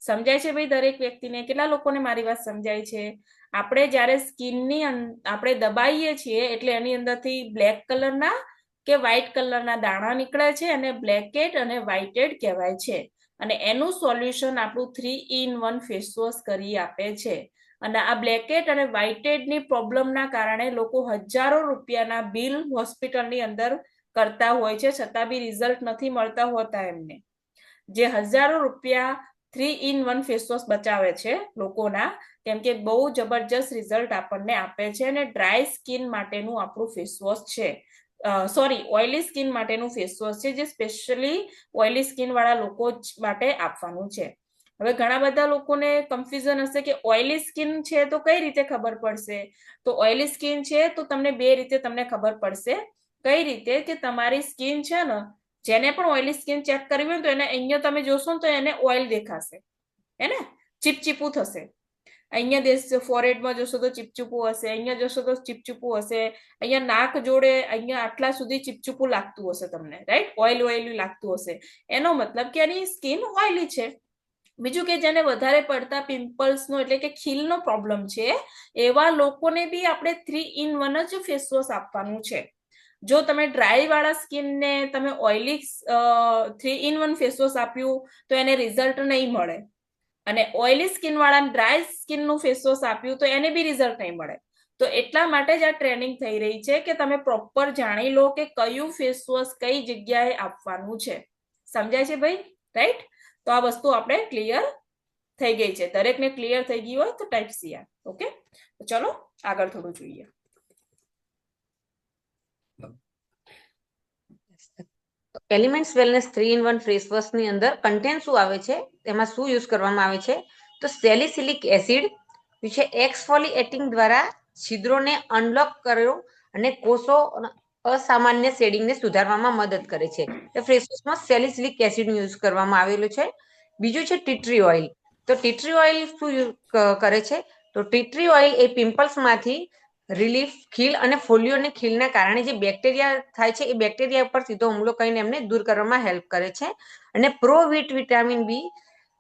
સમજાય છે ભાઈ દરેક વ્યક્તિને? કેટલા લોકોને મારી વાત સમજાય છે? આપણે જ્યારે સ્કિનની આપણે દબાઈએ છીએ એટલે એની અંદરથી બ્લેક કલરના કે વ્હાઇટ કલરના દાણા નીકળે છે અને બ્લેકહેડ અને વ્હાઇટહેડ કહેવાય છે. અને એનું સોલ્યુશન આપણું 3-in-1 ફેસ વોશ કરી આપે છે. અને આ બ્લેકહેડ અને વ્હાઇટહેડની પ્રોબ્લેમના કારણે લોકો હજારો રૂપિયાના બિલ હોસ્પિટલની અંદર કરતા હોય છે, છતાં બી રિઝલ્ટ નથી મળતા હોતા એમને. જે હજારો રૂપિયા 3-in-1 ફેસ વોશ બચાવે છે લોકોના, કેમ કે બહુ જબરજસ્ત રિઝલ્ટ આપણને આપે છે. અને ડ્રાય સ્કિન માટેનું આપણું ફેસ વોશ છે, સોરી ઓઇલી સ્કિન માટેનું ફેસ વોશ છે, જે સ્પેશિયલી ઓઇલી સ્કિન વાળા લોકો માટે આપવાનું છે. હવે ઘણા બધા લોકોને કન્ફ્યુઝન હશે કે ઓઇલી સ્કિન છે તો કઈ રીતે ખબર પડશે? તો ઓઇલી સ્કિન છે તો તમને બે રીતે તમને ખબર પડશે. કઈ રીતે? કે તમારી સ્કિન છે ને, જેને પણ ઓઇલી સ્કિન ચેક કરવી હોય તો એને અહીંયા તમે જોશો ને તો એને ઓઇલ દેખાશે, હે ને? ચીપચીપું થશે. અહીંયા ફોરહેડમાં જોશો તો ચીપચીપું હશે, અહીંયા જોશો તો ચીપચીપું હશે, અહીંયા નાક જોડે અહીંયા આટલા સુધી ચીપચીપું લાગતું હશે તમને, રાઈટ? ઓઇલ ઓઇલી લાગતું હશે. એનો મતલબ કે એની સ્કિન ઓઇલી છે. બીજું કે જેને વધારે પડતા પિમ્પલ્સનો એટલે કે ખીલનો પ્રોબ્લેમ છે, એવા લોકોને બી આપણે 3-in-1 જ ફેસ વોશ આપવાનું છે. જો તમે ડ્રાય વાળા સ્કિનને તમે ઓઇલી 3-in-1 ફેસ વોશ આપ્યું તો એને રિઝલ્ટ નહીં મળે, અને ઓઇલી સ્કિન વાળા ડ્રાય સ્કિનનું ફેસ વોશ આપ્યું તો એને બી રિઝલ્ટ નહીં મળે. તો એટલા માટે જ આ ટ્રેનિંગ થઈ રહી છે કે તમે પ્રોપર જાણી લો કે કયું ફેસ વોશ કઈ જગ્યાએ આપવાનું છે. સમજાય છે ભાઈ? રાઈટ? તો આ વસ્તુ આપણે ક્લિયર થઈ ગઈ છે. દરેકને ક્લિયર થઈ ગઈ હોય તો ટાઈપ સી આર. ઓકે, તો ચલો આગળ થોડું જોઈએ. Elements wellness 3-in-1 face wash ની અંદર કન્ટેન્ટ શું આવે છે, તેમાં શું યુઝ કરવામાં આવે છે? તો સેલિસિલિક એસિડ છે, એક્સફોલિએટિંગ દ્વારા છિદ્રોને અનલોક કર્યો અને કોષો અસામાન્ય શેડિંગને સુધારવામાં મદદ કરે છે. ફેસ વોશમાં સેલિસિલિક એસિડ યુઝ કરવામાં આવેલું છે. બીજું છે ટી ટ્રી ઓઇલ. તો ટી ટ્રી ઓઇલ શું કરે છે? તો ટી ટ્રી ઓઇલ એ પિમ્પલ્સમાંથી રિલીફ, ખીલ અને ફોલિયોની ખીલના કારણે જે બેક્ટેરિયા થાય છે એ બેક્ટેરિયા ઉપર સીધો હુમલો કરીને એમને દૂર કરવામાં હેલ્પ કરે છે. અને pro vit vitamin B,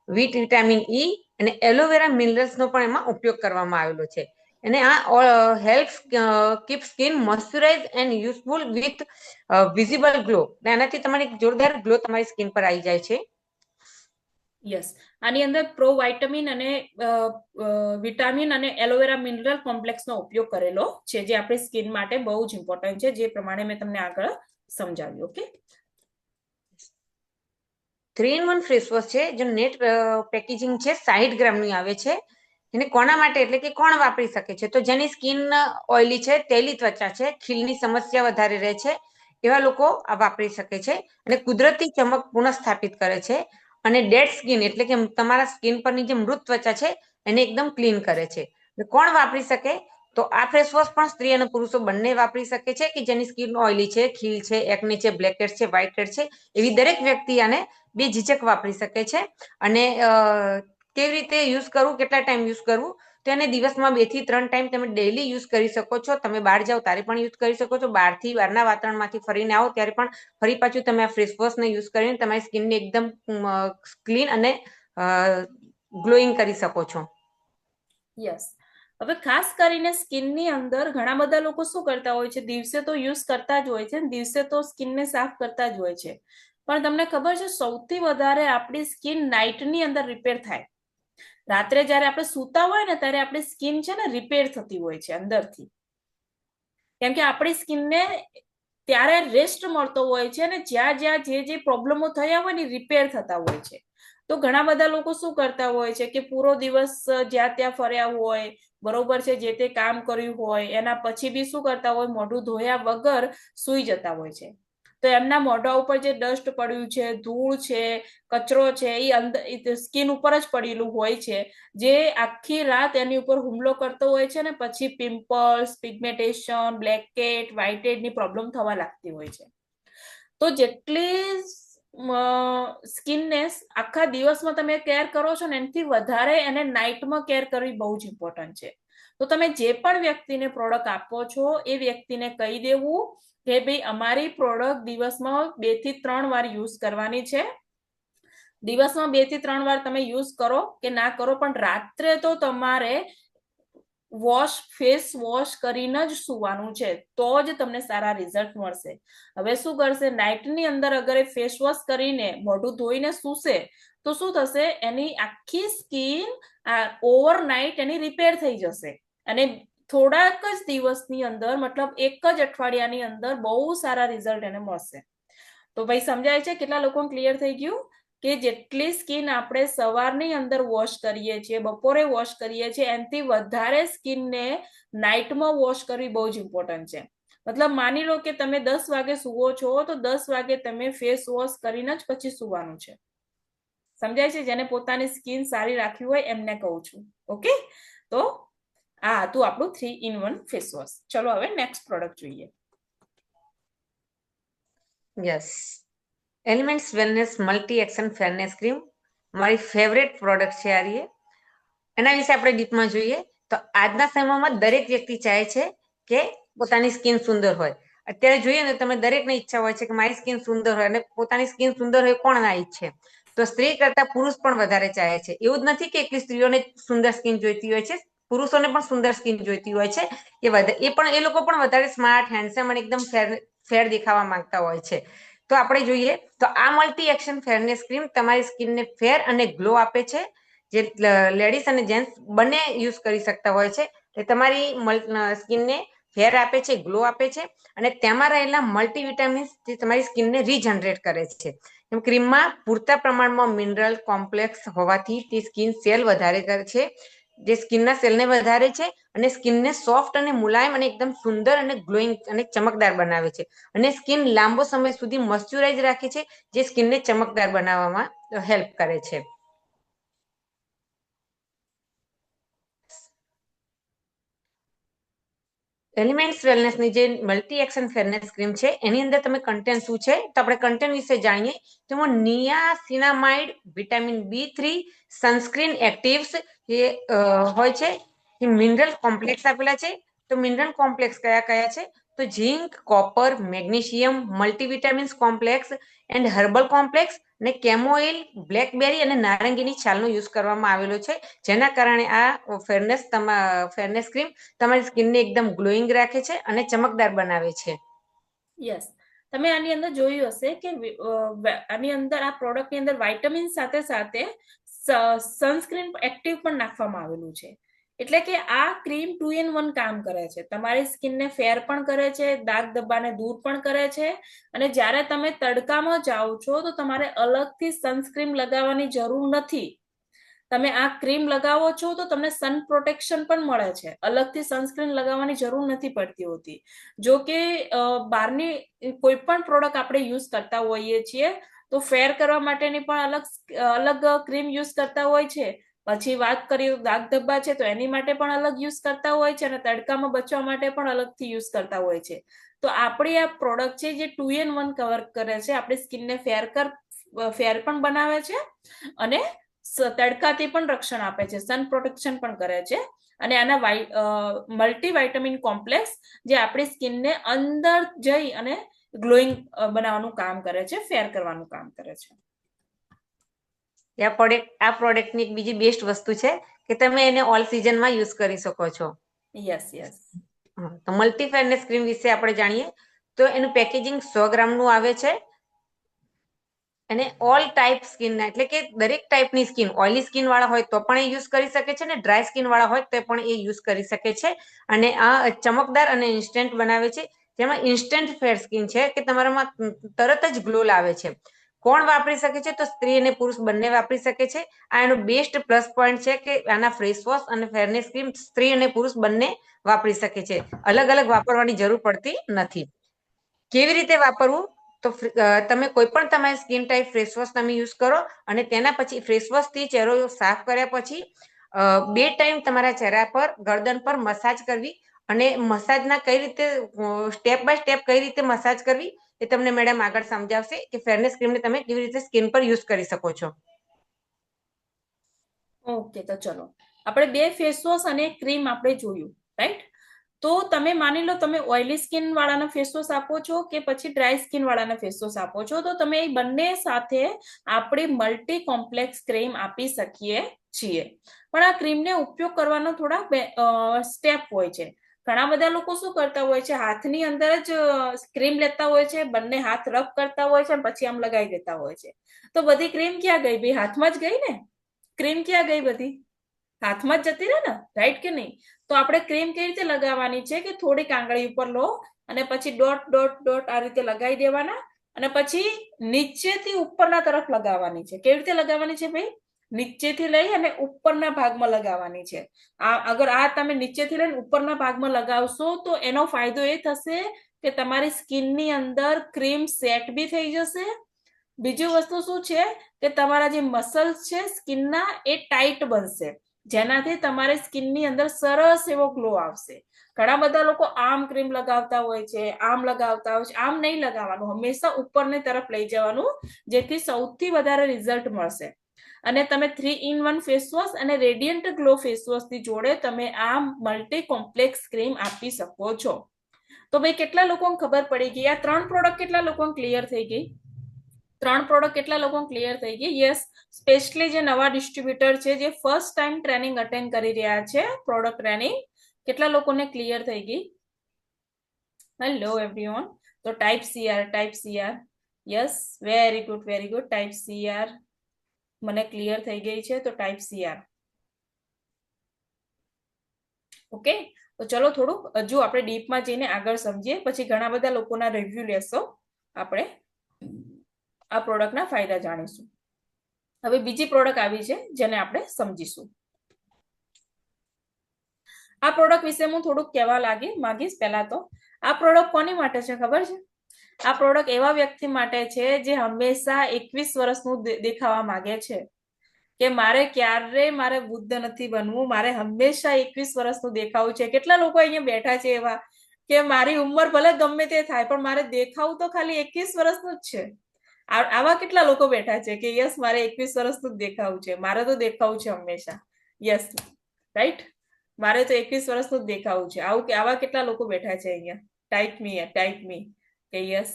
vit vitamin E અને એલોવેરા મિનરલ્સનો પણ એમાં ઉપયોગ કરવામાં આવેલો છે. અને આ help keep skin moisturise and useful with visible glow. એનાથી તમારી જોરદાર ગ્લો તમારી સ્કિન પર આવી જાય છે. યસ, આની અંદર પ્રો વાઇટામિન અને વિટામિન અને એલોવેરા મિનરલ કોમ્પ્લેક્સનો ઉપયોગ કરેલો છે, જે આપણી સ્કિન માટે બહુ જ ઇમ્પોર્ટન્ટ છે, જે પ્રમાણે મેં તમને આગળ સમજાવ્યું. ઓકે, 3-in-1 ફેસ વોશ છે, જે નેટ પેકેજિંગ છે 60 ગ્રામની આવે છે. એને કોના માટે એટલે કે કોણ વાપરી શકે છે? તો જેની સ્કિન ઓઇલી છે, તેલી ત્વચા છે, ખીલની સમસ્યા વધારે રહે છે, એવા લોકો આ વાપરી શકે છે. અને કુદરતી ચમક પુનઃસ્થાપિત કરે છે. અને ડેડ સ્કિન એટલે કે તમારા સ્કિન પરની જે મૃત ત્વચા છે એને એકદમ ક્લીન કરે છે. કોણ વાપરી શકે? તો આ ફેસ વોશ પણ સ્ત્રી અને પુરુષો બંને વાપરી શકે છે, કે જેની સ્કિન ઓઇલી છે, ખીલ છે, એકની છે, બ્લેકહેડ્સ છે, વ્હાઇટ હેડ છે, એવી દરેક વ્યક્તિ આને બે ઝીઝક વાપરી શકે છે. અને કેવી રીતે યુઝ કરવું, કેટલા ટાઈમ યુઝ કરવું? તો એને દિવસમાં 2 થી 3 ટાઈમ તમે ડેલી યુઝ કરી શકો છો. તમે બહાર જાઓ ત્યારે પણ યુઝ કરી શકો છો. બહારના વાતાવરણમાંથી ફરીને આવો ત્યારે પણ ફરી પાછું તમે આ ફેસ વોશને યુઝ કરીને તમારી સ્કિનને એકદમ ક્લીન અને ગ્લોઈંગ કરી શકો છો. યસ. હવે ખાસ કરીને સ્કિનની અંદર ઘણા બધા લોકો શું કરતા હોય છે, દિવસે તો યુઝ કરતા જ હોય છે, દિવસે તો સ્કિનને સાફ કરતા જ હોય છે, પણ તમને ખબર છે સૌથી વધારે આપણી સ્કિન નાઇટની અંદર રિપેર થાય. રાત્રે જયારે આપણે સૂતા હોય ને ત્યારે આપણી સ્કિન છે ને રિપેર થતી હોય છે અંદરથી, કેમ કે આપણી સ્કિનને ત્યારે રેસ્ટ મળતો હોય છે, અને જ્યાં જ્યાં જે પ્રોબ્લેમો થયા હોય ને રિપેર થતા હોય છે. તો ઘણા બધા લોકો શું કરતા હોય છે કે પૂરો દિવસ જ્યાં ત્યાં ફર્યા હોય, બરોબર છે, જે તે કામ કર્યું હોય, એના પછી બી શું કરતા હોય, મોઢું ધોયા વગર સૂઈ જતા હોય છે. તો એમના મોઢા ઉપર જે ડસ્ટ પડ્યું છે, ધૂળ છે, કચરો છે, એ અંદર સ્કિન ઉપર જ પડેલું હોય છે, જે આખી રાત એની ઉપર હુમલો કરતો હોય છે, ને પછી પિમ્પલ્સ, પિગમેન્ટેશન, બ્લેકહેડ, વ્હાઇટહેડ ની પ્રોબ્લેમ થવા લાગતી હોય છે. તો જેટલી સ્કિનને આખા દિવસમાં તમે કેર કરો છો ને એનાથી વધારે એને નાઇટમાં કેર કરવી બહુ જ ઇમ્પોર્ટન્ટ છે. તો તમે જે પણ વ્યક્તિને પ્રોડક્ટ આપો છો એ વ્યક્તિને કહી દેવું કે ભાઈ અમારી પ્રોડક્ટ દિવસમાં 2 થી 3 વાર યુઝ કરવાની છે. દિવસમાં 2 થી 3 વાર તમે યુઝ કરો કે ના કરો, પણ રાત્રે તો તમારે ફેસ વોશ કરીને જ સુવાનું છે, તો જ તમને સારા રિઝલ્ટ મળશે. હવે શું કરશે, નાઇટની અંદર અગર એ ફેસ વોશ કરીને મોઢું ધોઈને સૂશે તો શું થશે, એની આખી સ્કિન ઓવરનાઇટ એની રિપેર થઈ જશે, અને થોડાક જ દિવસની અંદર, મતલબ એક જ અઠવાડિયાની અંદર બહુ સારા રિઝલ્ટ એને મળશે. તો ભાઈ સમજાય છે? કેટલા લોકોને ક્લિયર થઈ ગયું કે જેટલી સ્કિન આપણે સવારની અંદર વોશ કરીએ છીએ, બપોરે વોશ કરીએ છીએ, એનાથી વધારે સ્કિનને નાઇટમાં વોશ કરવી બહુ જ ઇમ્પોર્ટન્ટ છે. મતલબ માની લો કે તમે 10 વાગે સુવો છો, તો 10 વાગે તમે ફેસ વોશ કરીને જ પછી સુવાનું છે. સમજાય છે? જેને પોતાની સ્કિન સારી રાખવી હોય એમને કહું છું. ઓકે, તો આ હતું આપણું 3-in-1 ફેસ વોશ. ચલો હવે નેક્સ્ટ પ્રોડક્ટ જોઈએ. Yes, elements wellness multi action fairness cream મારી ફેવરેટ પ્રોડક્ટ છે. આ એના વિશે આપણે ડીપમાં જોઈએ તો આજના સમયમાં દરેક વ્યક્તિ ચાહે છે કે પોતાની સ્કિન સુંદર હોય. અત્યારે જોઈએ ને તમે દરેકને ઈચ્છા હોય છે કે મારી સ્કિન સુંદર હોય, અને પોતાની સ્કિન સુંદર હોય કોણ ના ઈચ્છે? તો સ્ત્રી કરતા પુરુષ પણ વધારે ચાહે છે. એવું જ નથી કે એકલી સ્ત્રીઓને સુંદર સ્કિન જોઈતી હોય છે, પુરુષોને પણ સુંદર સ્કિન જોઈતી હોય છે. એ લોકો પણ વધારે સ્માર્ટ, હેન્ડસમ અને એકદમ ફેર દેખાવા માંગતા હોય છે. તો આપણે જોઈએ તો આ મલ્ટી એક્શન ફેરનેસ ક્રીમ તમારી સ્કિનને ફેર અને ગ્લો આપે છે, જે લેડીઝ અને જેન્ટ્સ બંને યુઝ કરી શકતા હોય છે. એ તમારી સ્કિનને ફેર આપે છે, ગ્લો આપે છે, અને તેમાં રહેલા મલ્ટીવિટામિન્સ જે તમારી સ્કિનને રીજનરેટ કરે છે. એમ ક્રીમમાં પૂરતા પ્રમાણમાં મિનરલ કોમ્પ્લેક્સ હોવાથી તે સ્કિન સેલ વધારે કરે છે, જે સ્કિનના સેલને વધારે છે, અને સ્કિનને સોફ્ટ અને મુલાયમ અને એકદમ સુંદર અને ગ્લોઈંગ અને ચમકદાર બનાવે છે. અને સ્કિન લાંબો સમય સુધી મોઇશ્ચરાઇઝ રાખે છે, જે સ્કિનને ચમકદાર બનાવવામાં હેલ્પ કરે છે. એલિમેન્ટ્સ વેલનેસની જે મલ્ટી એક્શન ફેરનેસ ક્રીમ છે એની અંદર તમે કન્ટેન્ટ શું છે તો આપણે કન્ટેન્ટ વિશે જાણીએ. તેમાં નિયાસિનામાઇડ, વિટામિન B3, સનસ્ક્રીન એક્ટિવ્સ એ હોય છે. એ મિનરલ કોમ્પ્લેક્સ આપેલા છે. તો મિનરલ કોમ્પ્લેક્સ કયા કયા છે તો zinc, copper, magnesium, multivitamins complex and herbal complex અને કેમોઇલ, બ્લેકબેરી અને નારંગીની છાલનો યુઝ કરવામાં આવેલો છે. જેના કારણે આ ફેરનેસ ક્રીમ તમારી સ્કિનને એકદમ ગ્લોઈંગ રાખે છે અને ચમકદાર બનાવે છે. યસ, તમે આની અંદર જોયું હશે કે આની અંદર આ પ્રોડક્ટની અંદર વાઇટામિન સાથે સાથે સનસ્ક્રીન એક્ટિવ પણ નાખવામાં આવેલું છે. એટલે કે આ ક્રીમ 2 in 1 કામ કરે છે. તમારી સ્કિનને ફેર પણ કરે છે, દાગ ધબ્બાને દૂર પણ કરે છે. અને જ્યારે તમે તડકામાં જાઓ છો તો તમારે અલગથી સનસ્ક્રીન લગાવવાની જરૂર નથી. તમે આ ક્રીમ લગાવો છો તો તમને સન પ્રોટેક્શન પણ મળે છે. અલગથી સનસ્ક્રીન લગાવવાની જરૂર નથી પડતી હોતી. જો કે બહારની કોઈ પણ પ્રોડક્ટ આપણે યુઝ કરતા હોઈએ છીએ તો ફેર કરવા માટેની પણ અલગ ક્રીમ યુઝ કરતા હોય છે. પછી વાત કરીએ દાગ ધબ્બા છે તો એની માટે પણ અલગ યુઝ કરતા હોય છે અને તડકામાં બચવા માટે પણ અલગથી યુઝ કરતા હોય છે. તો આપણી આ પ્રોડક્ટ છે જે 2 in 1 કવર કરે છે. આપણી સ્કિનને ફેર પણ બનાવે છે અને તડકાથી પણ રક્ષણ આપે છે, સન પ્રોટેક્શન પણ કરે છે. અને આના મલ્ટીવાઇટામિન કોમ્પ્લેક્સ જે આપણી સ્કિનને અંદર જઈ અને ગ્લોઈંગ બનાવવાનું કામ કરે છે, ફેર કરવાનું કામ કરે છે. આ પ્રોડક્ટની એક બીજી બેસ્ટ વસ્તુ છે કે તમે એને ઓલ સિઝનમાં યુઝ કરી શકો છો. Yes yes. તો મલ્ટી ફેરનેસ ક્રીમ વિશે આપણે જાણીએ તો એનું પેકેજિંગ 100 ગ્રામનું આવે છે. અને ઓલ ટાઈપ સ્કિનના એટલે કે દરેક ટાઈપની સ્કિન, ઓઇલી સ્કિન વાળા હોય તો પણ એ યુઝ કરી શકે છે ને ડ્રાય સ્કિન વાળા હોય તો પણ એ યુઝ કરી શકે છે. અને આ ચમકદાર અને ઇન્સ્ટન્ટ બનાવે છે. જેમાં ઇન્સ્ટન્ટ ફેર સ્કિન છે કે તમારામાં તરત જ ગ્લો લાવે છે. કોણ વાપરી શકે છે તો સ્ત્રી અને પુરુષ બંને વાપરી શકે છે. આ એનો બેસ્ટ પ્લસ પોઈન્ટ છે કે આના ફેસ વોશ અને ફેરનેસ ક્રીમ સ્ત્રી અને પુરુષ બંને વાપરી શકે છે. અલગ અલગ વાપરવાની જરૂર પડતી નથી. કેવી રીતે વાપરવું તો તમે કોઈ પણ તમારી સ્કિન ટાઈપ ફેસ વોશ તમે યુઝ કરો અને તેના પછી ફેસ વોશ થી ચહેરો સાફ કર્યા પછી 2 ટાઈમ તમારા ચહેરા પર, ગરદન પર મસાજ કરવી. અને મસાજના કઈ રીતે સ્ટેપ બાય સ્ટેપ કઈ રીતે મસાજ કરવી એ તમને મેડમ આગળ સમજાવશે કે ફેરનેસ ક્રીમને તમે કેવી રીતે સ્કિન પર યુઝ કરી શકો છો. ઓકે, તો ચલો આપણે 2 ફેસ વોશ અને ક્રીમ આપણે જોયું, રાઈટ? તો તમે માની લો તમે ઓઇલી સ્કિન વાળાના ફેસ વોશ આપો છો કે પછી ડ્રાય સ્કિન વાળાના ફેસ વોશ આપો છો, તો તમે એ બંને સાથે આપણે મલ્ટી કોમ્પ્લેક્સ ક્રીમ આપી શકીએ છીએ. પણ આ ક્રીમને ઉપયોગ કરવાનો થોડા સ્ટેપ હોય છે. ઘણા બધા લોકો શું કરતા હોય છે, હાથની અંદર જ ક્રીમ લેતા હોય છે, બંને હાથ રબ કરતા હોય છે પછી આમ લગાવી દેતા હોય છે. તો બધી ક્રીમ ક્યાં ગઈ? ભાઈ હાથમાં જ ગઈ ને. ક્રીમ ક્યાં ગઈ? બધી હાથમાં જ જતી રહે ને, રાઈટ કે નહીં? તો આપણે ક્રીમ કેવી રીતે લગાવવાની છે કે થોડીક આંગળી ઉપર લો અને પછી ડોટ ડોટ ડોટ આ રીતે લગાવી દેવાના અને પછી નીચેથી ઉપરના તરફ લગાવવાની છે. કેવી રીતે લગાવવાની છે ભાઈ? નીચેથી લઈ અને ઉપરના ભાગમાં લગાવવાની છે. અગર આ તમે નીચેથી લઈને ઉપરના ભાગમાં લગાવશો તો એનો ફાયદો એ થશે કે તમારી સ્કિનની અંદર ક્રીમ સેટ બી થઈ જશે. બીજું વસ્તુ શું છે કે તમારા જે મસલ્સ છે સ્કિનના એ ટાઈટ બનશે, જેનાથી તમારી સ્કિનની અંદર સરસ એવો ગ્લો આવશે. ઘણા બધા લોકો આમ ક્રીમ લગાવતા હોય છે, આમ લગાવતા હોય છે. આમ નહીં લગાવવાનું, હંમેશા ઉપરની તરફ લઈ જવાનું, જેથી સૌથી વધારે રિઝલ્ટ મળશે. અને તમે 3 in 1 ફેસ વોશ અને રેડિયન્ટ ગ્લો ફેસ વોશ ની જોડે તમે આ મલ્ટી કોમ્પ્લેક્સ ક્રીમ આપી શકો છો. તો ભાઈ કેટલા લોકોને ખબર પડી ગઈ? આ 3 પ્રોડક્ટ કેટલા લોકોને ક્લિયર થઈ ગઈ? 3 પ્રોડક્ટ કેટલા લોકોને ક્લિયર થઈ ગઈ? યસ, સ્પેશિયલી જે નવા ડિસ્ટ્રીબ્યુટર છે જે ફર્સ્ટ ટાઈમ ટ્રેનિંગ અટેન્ડ કરી રહ્યા છે, પ્રોડક્ટ ટ્રેનિંગ, કેટલા લોકોને ક્લિયર થઈ ગઈ? Hello everyone. તો type CR, type CR. Yes, very good, very good. Type CR. મને ક્લિયર થઈ ગઈ છે તો ટાઈપ CR. ઓકે, તો ચલો થોડુંક હજુ આપણે ડીપમાં જઈને આગળ સમજીએ, પછી ઘણા બધા લોકોના રિવ્યુ લેશો આપણે. આ પ્રોડક્ટના ફાયદા જાણીશું. હવે બીજી પ્રોડક્ટ આવી છે જેને આપણે સમજીશું. આ પ્રોડક્ટ વિશે હું થોડુંક કહેવા માંગીશ. પહેલા તો આ પ્રોડક્ટ કોની માટે છે ખબર છે? આ પ્રોડક્ટ એવા વ્યક્તિ માટે છે જે હંમેશા 21 વર્ષનું દેખાવા માંગે છે કે મારે વૃદ્ધ નથી બનવું, મારે હંમેશા 21 વર્ષનું દેખાવું છે. કેટલા લોકો અહીંયા બેઠા છે એવા કે મારી ઉંમર ભલે ગમે તે થાય પણ મારે દેખાવું તો ખાલી 21 વર્ષનું જ છે. આવા કેટલા લોકો બેઠા છે કે યસ મારે 21 વર્ષનું જ દેખાવું છે, મારે તો દેખાવું છે હંમેશા, યસ રાઈટ, મારે તો 21 વર્ષનું જ દેખાવું છે. આવા કેટલા લોકો બેઠા છે અહીંયા? ટાઈપ મી કે યસ,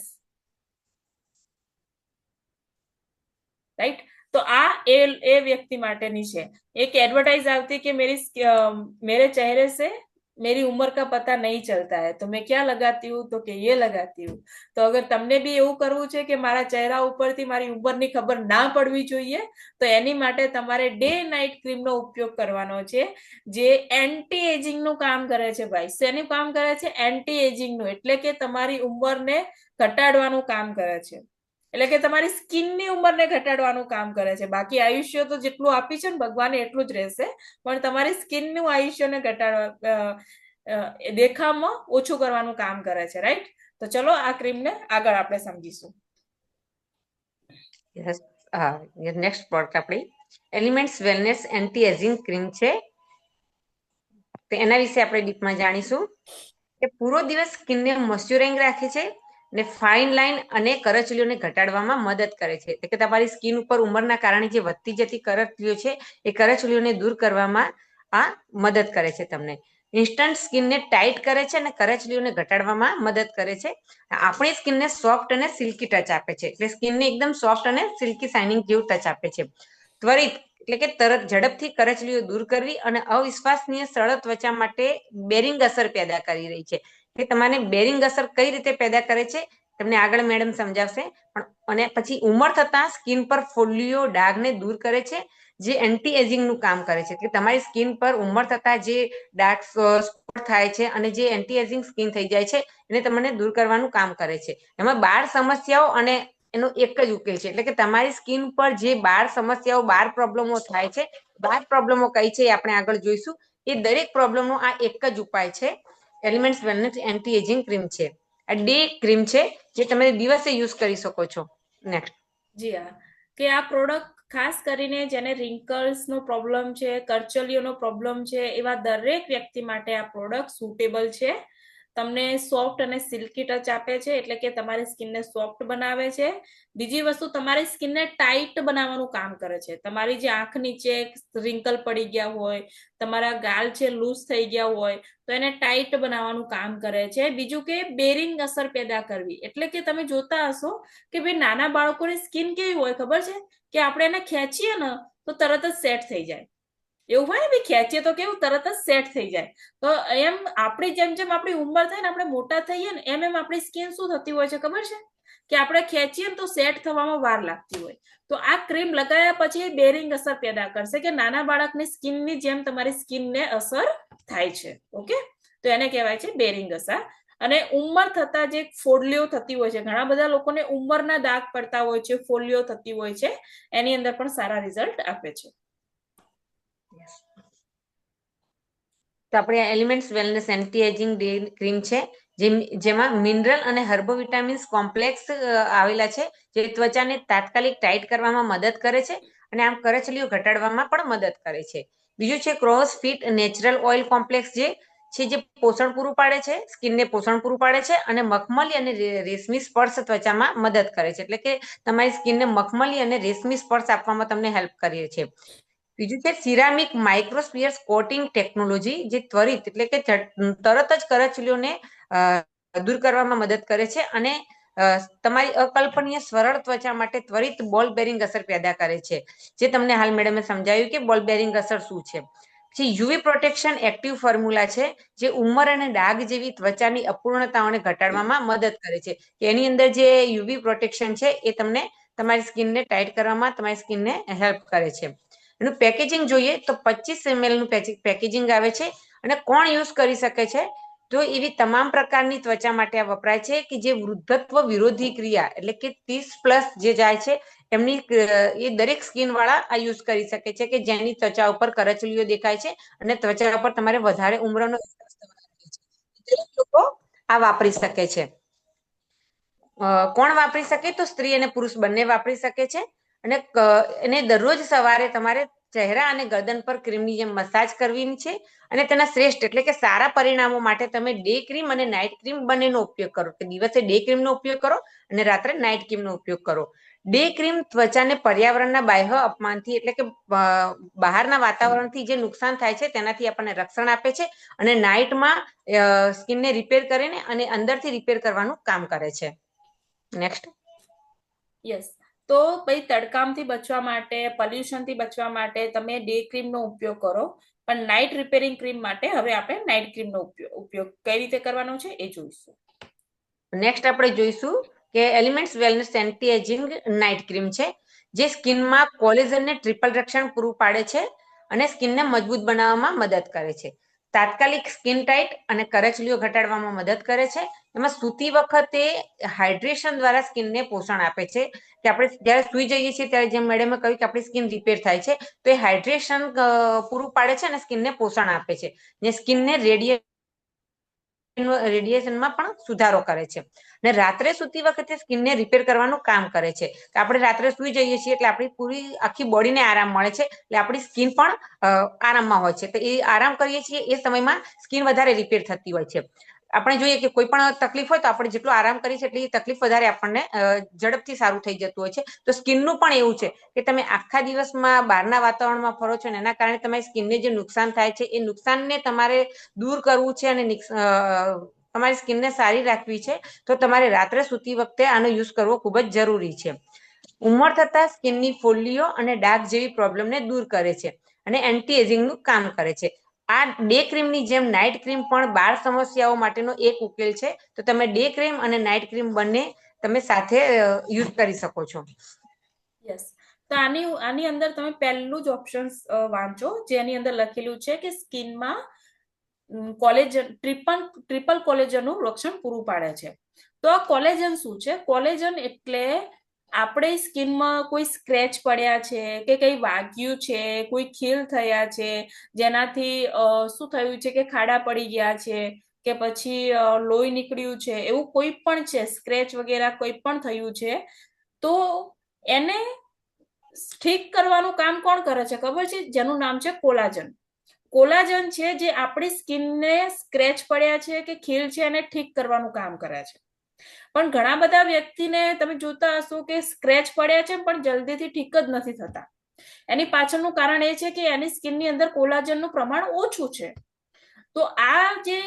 રાઈટ. તો આ એ વ્યક્તિ માટેની છે. એક એડवर्टाइज આવતી કે मेरे चेहरे से मेरी उम्र का पता नहीं चलता है तो मैं क्या लगाती हूँ तो કે ये लगाती हूँ. તો અગર તમને બી એવું કરવું છે કે મારા ચહેરા ઉપરથી મારી ઉંમરની ખબર ના પડવી જોઈએ તો એની માટે તમારે ડે નાઇટ ક્રીમનો ઉપયોગ કરવાનો છે, જે એન્ટી એજિંગ નું કામ કરે છે ભાઈ. શેનું કામ કરે છે? એન્ટી એજિંગ નું, એટલે કે તમારી ઉંમરને ઘટાડવાનું કામ કરે છે, એટલે કે તમારી સ્કિનની ઉંમરને ઘટાડવાનું કામ કરે છે. બાકી આયુષ્ય તો જેટલું આપી છે ને ભગવાને એટલું જ રહેશે, પણ તમારી સ્કિનનું આયુષ્યને ઘટાડવા દેખાવમાં ઓછું કરવાનું કામ કરે છે, રાઈટ. તો ચલો આ ક્રીમને આગળ આપણે સમજીશું. નેક્સ્ટ પ્રોડક્ટ આપણી elements wellness anti ageing cream છે. તો એના વિશે આપણે ડીપમાં જાણીશું કે પૂરો દિવસ સ્કિનને મોઇશ્ચરાઇઝ રાખે છે ને ફાઇન લાઇન અને કરચલીઓને ઘટાડવામાં મદદ કરે છે. એટલે કે તમારી સ્કિન ઉપર ઉંમરના કારણે જે વધતી જતી કરચલીઓ છે એ કરચલીઓને દૂર કરવામાં આ મદદ કરે છે. તમને ઇન્સ્ટન્ટ સ્કિનને ટાઈટ કરે છે અને કરચલીઓને ઘટાડવામાં મદદ કરે છે. આપણી સ્કિનને સોફ્ટ અને સિલ્કી ટચ આપે છે, એટલે સ્કિનને એકદમ સોફ્ટ અને સિલ્કી શાઇનિંગ જેવું ટચ આપે છે. ત્વરિત એટલે કે તરત ઝડપથી કરચલીઓ દૂર કરવી અને અવિશ્વસનીય સરળ ત્વચા માટે બેરિંગ અસર પેદા કરી રહી છે. કે તમારે બેરિંગ અસર કઈ રીતે પેદા કરે છે તમને આગળ મેડમ સમજાવશે. પણ અને પછી ઉંમર થતા સ્કિન પર ફોલ્લીઓ ડાઘને દૂર કરે છે, જે એન્ટી એજિંગ નું કામ કરે છે. કે તમારી સ્કિન પર ઉંમર થતા જે ડાર્ક સ્પોટ થાય છે અને જે એન્ટી એજિંગ સ્કિન થઈ જાય છે એને તમને દૂર કરવાનું કામ કરે છે. એમાં 12 સમસ્યાઓ અને એનો એક જ ઉકેલ છે, એટલે કે તમારી સ્કિન પર જે 12 સમસ્યાઓ 12 પ્રોબ્લેમો થાય છે, 12 પ્રોબ્લેમો કઈ છે એ આપણે આગળ જોઈશું. એ દરેક પ્રોબ્લેમનો આ એક જ ઉપાય છે, elements wellness anti ageing cream છે. આ ડે ક્રીમ છે જે તમે દિવસે યુઝ કરી શકો છો. નેક્સ્ટ. જી હા, કે આ પ્રોડક્ટ ખાસ કરીને જેને રિંકલ્સનો પ્રોબ્લેમ છે, કરચલીઓનો પ્રોબ્લેમ છે, એવા દરેક વ્યક્તિ માટે આ પ્રોડક્ટ સુટેબલ છે. તમને સોફ્ટ અને સિલ્કી ટચ આપે છે, એટલે કે તમારી સ્કિનને સોફ્ટ બનાવે છે. બીજી વસ્તુ તમારી સ્કિનને ટાઈટ બનાવવાનું કામ કરે છે. તમારી જે આંખ નીચે રિંકલ પડી ગયા હોય, તમારા ગાલ છે લૂઝ થઈ ગયા હોય તો એને ટાઈટ બનાવવાનું કામ કરે છે. બીજું કે બેરિંગ અસર પેદા કરવી, એટલે કે તમે જોતા હશો કે ભાઈ નાના બાળકોની સ્કિન કેવી હોય ખબર છે કે આપણે એને ખેંચીએ ને તો તરત જ સેટ થઈ જાય, એવું હોય ને ભાઈ, ખેંચીએ તો કેવું તરત જ સેટ થઈ જાય. તો એમ આપણી જેમ જેમ આપણી ઉંમર થાય ને આપણે મોટા થઈએ ને એમ એમ આપણી સ્કિન શું થતી હોય છે ખબર છે કે આપણે ખેંચીએ ને તો સેટ થવામાં વાર લાગતી હોય. તો આ ક્રીમ લગાવ્યા પછી બેરિંગ અસર પેદા કરશે, કે નાના બાળકની સ્કિનની જેમ તમારી સ્કિનને અસર થાય છે. ઓકે, તો એને કહેવાય છે બેરિંગ અસર. અને ઉંમર થતા જે ફોડલીઓ થતી હોય છે, ઘણા બધા લોકોને ઉંમરના દાગ પડતા હોય છે, ફોડલીઓ થતી હોય છે, એની અંદર પણ સારા રિઝલ્ટ આપે છે. તો આપણે elements wellness anti ageing day cream છે, જેમાં મિનરલ અને હર્બો વિટામિન્સ કોમ્પ્લેક્સ આવેલા છે, જે ત્વચાને તાત્કાલિક ટાઈટ કરવામાં મદદ કરે છે અને આમ કરચલીઓ ઘટાડવામાં પણ મદદ કરે છે. બીજું છે cross fit natural oil complex, જે પોષણ પૂરું પાડે છે, સ્કિનને પોષણ પૂરું પાડે છે અને મખમલી અને રેશમી સ્પર્શ ત્વચામાં મદદ કરે છે. એટલે કે તમારી સ્કિનને મખમલી અને રેશમી સ્પર્શ આપવામાં તમને હેલ્પ કરે છે. બીજું છે સિરામિક માઇક્રોસ્પિયર્સ કોટિંગ ટેકનોલોજી, જે ત્વરિત એટલે કે તરત જ કરચલીઓને દૂર કરવામાં મદદ કરે છે અને તમારી અકલ્પનીય સરળ ત્વચા માટે ત્વરિત બોલ બેરિંગ અસર પેદા કરે છે, જે તમને હાલ મેડમે સમજાવ્યું કે બોલ બેરિંગ અસર શું છે. પછી યુવી પ્રોટેક્શન એક્ટિવ ફોર્મ્યુલા છે, જે ઉંમર અને ડાઘ જેવી ત્વચાની અપૂર્ણતાઓને ઘટાડવામાં મદદ કરે છે. એની અંદર જે યુવી પ્રોટેક્શન છે એ તમને તમારી સ્કિનને ટાઈટ કરવામાં તમારી સ્કિનને હેલ્પ કરે છે. એનું પેકેજિંગ જોઈએ તો 25 ml નું પેકેજિંગ આવે છે. અને કોણ યુઝ કરી શકે છે તો એવી તમામ પ્રકારની ત્વચા માટે આ વપરાય છે કે જે વૃદ્ધત્વ વિરોધી ક્રિયા, એટલે કે 30+ જે જાય છે એમની એ દરેક સ્કિન વાળા આ યુઝ કરી શકે છે, કે જેની ત્વચા ઉપર કરચલીઓ દેખાય છે અને ત્વચા ઉપર તમારે વધારે ઉંમરનો લોકો આ વાપરી શકે છે. કોણ વાપરી શકે તો સ્ત્રી અને પુરુષ બંને વાપરી શકે છે. અને એને દરરોજ સવારે તમારે ચહેરા અને ગરદન પર ક્રીમની જેમ મસાજ કરવીની છે અને તેના શ્રેષ્ઠ એટલે કે સારા પરિણામો માટે તમે ડે ક્રીમ અને નાઇટ ક્રીમ બંનેનો ઉપયોગ કરો, કે દિવસે ડે ક્રીમનો ઉપયોગ કરો અને રાત્રે નાઇટ ક્રીમનો ઉપયોગ કરો. ડે ક્રીમ ત્વચાને પર્યાવરણના બાહ્ય અપમાનથી એટલે કે બહારના વાતાવરણથી જે નુકસાન થાય છે તેનાથી આપણને રક્ષણ આપે છે અને નાઇટમાં સ્કિનને રિપેર કરીને અને અંદરથી રિપેર કરવાનું કામ કરે છે. નેક્સ્ટ. યસ. તો ભાઈ તડકામથી બચવા માટે, પોલ્યુશનથી બચવા માટે તમે ડે ક્રીમનો ઉપયોગ કરો, પણ નાઇટ રિપેરિંગ ક્રીમ માટે હવે આપણે નાઇટ ક્રીમનો ઉપયોગ કઈ રીતે કરવાનો છે એ જોઈશું. નેક્સ્ટ આપણે જોઈશું કે elements wellness anti ageing night cream છે, જે સ્કિનમાં કોલેજનને ટ્રિપલ રક્ષણ પૂરું પાડે છે અને સ્કિનને મજબૂત બનાવવામાં મદદ કરે છે. તાત્કાલિક સ્કિન ટાઇટ અને કરચલીઓ ઘટાડવામાં મદદ કરે છે. એમાં સૂતી વખતે હાઇડ્રેશન દ્વારા સ્કિનને પોષણ આપે છે, કે આપણે જ્યારે સૂઈ જઈએ છીએ ત્યારે જેમ મેડમે કહ્યું કે આપણી સ્કિન રિપેર થાય છે, તો એ હાઇડ્રેશન પૂરું પાડે છે અને સ્કિનને પોષણ આપે છે, ને સ્કિનને રેડિયેશનમાં પણ સુધારો કરે છે અને રાત્રે સૂતી વખતે સ્કિનને રિપેર કરવાનું કામ કરે છે. આપણે રાત્રે સૂઈ જઈએ છીએ એટલે આપણી પૂરી આખી બોડીને આરામ મળે છે, એટલે આપણી સ્કિન પણ આરામમાં હોય છે. તો એ આરામ કરીએ છીએ એ સમયમાં સ્કિન વધારે રિપેર થતી હોય છે. આપણે જોઈએ કે કોઈ પણ તકલીફ હોય તો આપણે જેટલો આરામ કરીએ છીએ એટલી તકલીફ વધારે આપણને ઝડપથી સારું થઈ જતું હોય છે. તો સ્કિનનું પણ એવું છે કે તમે આખા દિવસમાં બહારના વાતાવરણમાં ફરો છો ને એના કારણે તમારી સ્કિનને જે નુકસાન થાય છે એ નુકસાનને તમારે દૂર કરવું છે અને તમારી સ્કિનને સારી રાખવી છે, તો તમારે રાત્રે સૂતી વખતે આનો યુઝ કરવો ખૂબ જ જરૂરી છે. ઉંમર થતા સ્કિનની ફોલ્લીઓ અને ડાઘ જેવી પ્રોબ્લેમને દૂર કરે છે અને એન્ટી એજિંગનું કામ કરે છે. આ ડે ક્રીમની જેમ નાઇટ ક્રીમ પણ બાળ સમસ્યાઓ માટેનો એક ઉકેલ છે. તો તમે ડે ક્રીમ અને નાઇટ ક્રીમ બંને તમે સાથે યુઝ કરી શકો છો. યસ. તો આની અંદર તમે પહેલું જ ઓપ્શન વાંચો, જેની અંદર લખેલું છે કે સ્કિનમાં કોલેજન ટ્રિપલ કોલેજનનું રક્ષણ પૂરું પાડે છે. તો આ કોલેજન શું છે? કોલેજન એટલે આપણે સ્કિનમાં કોઈ સ્ક્રેચ પડ્યા છે કે કઈ વાગ્યું છે, કોઈ ખીલ થયા છે, જેનાથી શું થયું છે કે ખાડા પડી ગયા છે કે પછી લોહી નીકળ્યું છે, એવું કોઈ પણ છે, સ્ક્રેચ વગેરે કોઈ પણ થયું છે, તો એને ઠીક કરવાનું કામ કોણ કરે છે ખબર છે? જેનું નામ છે કોલાજન. કોલાજન છે જે આપણી સ્કિનને સ્ક્રેચ પડ્યા છે કે ખીલ છે એને ઠીક કરવાનું કામ કરે છે. પણ ઘણા બધા વ્યક્તિને તમે જોતા હશો કે સ્ક્રેચ પડ્યા છે પણ જલ્દીથી ઠીક જ નથી થતા. એની પાછળનું કારણ એ છે કે એની સ્કિનની અંદર કોલાજનનું પ્રમાણ ઓછું છે. તો આ જે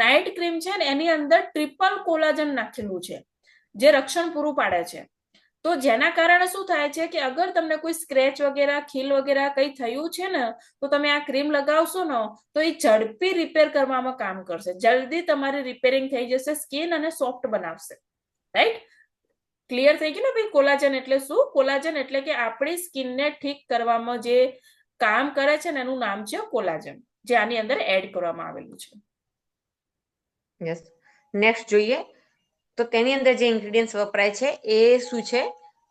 નાઇટ ક્રીમ છે ને એની અંદર ટ્રિપલ કોલાજન નાખેલું છે, જે રક્ષણ પૂરું પાડે છે. તો જેના કારણે શું થાય છે કે અગર તમને કોઈ સ્ક્રેચ વગેરે, ખીલ વગેરે કઈ થયું છે ને, તો તમે આ ક્રીમ લગાવશો ને તો એ ઝડપી રિપેર કરવામાં કામ કરશે. જલ્દી તમારી રિપેરિંગ થઈ જશે, સ્કિન અને સોફ્ટ બનાવશે. રાઈટ? ક્લિયર થઈ ગયું ને ભાઈ? કોલાજન એટલે શું? કોલાજન એટલે કે આપણી સ્કિનને ઠીક કરવામાં જે કામ કરે છે ને એનું નામ છે કોલાજન, જે આની અંદર એડ કરવામાં આવેલું છે. યસ. નેક્સ્ટ જોઈએ તો તેની અંદર જે ઇન્ગ્રેડિયન્ટ્સ વપરાય છે એ શું છે?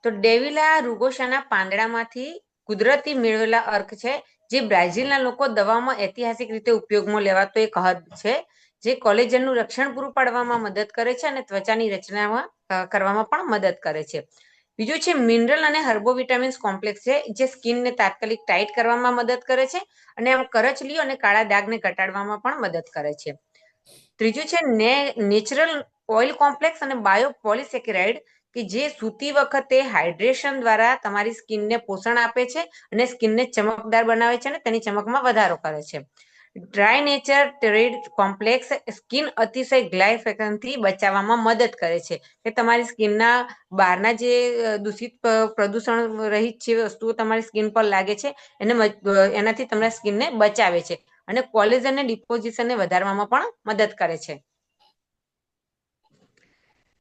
તો ડેવિલા રૂગોસાના પાંદડામાંથી કુદરતી મેળવેલા અર્ક છે, જે બ્રાઝિલના લોકો દવામાં ઐતિહાસિક રીતે ઉપયોગમાં લેવાતો એક હર્બ છે, જે કોલેજનનું રક્ષણ પૂરું પાડવામાં મદદ કરે છે અને ત્વચાની રચનામાં કરવામાં પણ મદદ કરે છે. બીજું છે મિનરલ અને હર્બો વિટામિન્સ કોમ્પ્લેક્સ છે, જે સ્કિનને તાત્કાલિક ટાઈટ કરવામાં મદદ કરે છે અને આમ કરચલીઓ અને કાળા ડાઘને ઘટાડવામાં પણ મદદ કરે છે. ત્રીજું છે નેચરલ ઓઇલ કોમ્પ્લેક્સ અને બાયો પોલિસેકેરાઇડ, કે જે સૂતી વખતે હાઇડ્રેશન દ્વારા તમારી સ્કિનને પોષણ આપે છે અને સ્કિનને ચમકદાર બનાવે છે અને તેની ચમકમાં વધારો કરે છે. ડ્રાય નેચર ટેરેડ કોમ્પ્લેક્સ સ્કિન અતિશય ગ્લાયફેશનથી બચાવવામાં મદદ કરે છે, કે તમારી સ્કિનના બહારના જે દૂષિત પ્રદૂષણ રહિત જે વસ્તુઓ તમારી સ્કિન પર લાગે છે એનાથી તમારા સ્કિનને બચાવે છે અને કોલેજન અને ડિપોઝિશનને વધારવામાં પણ મદદ કરે છે.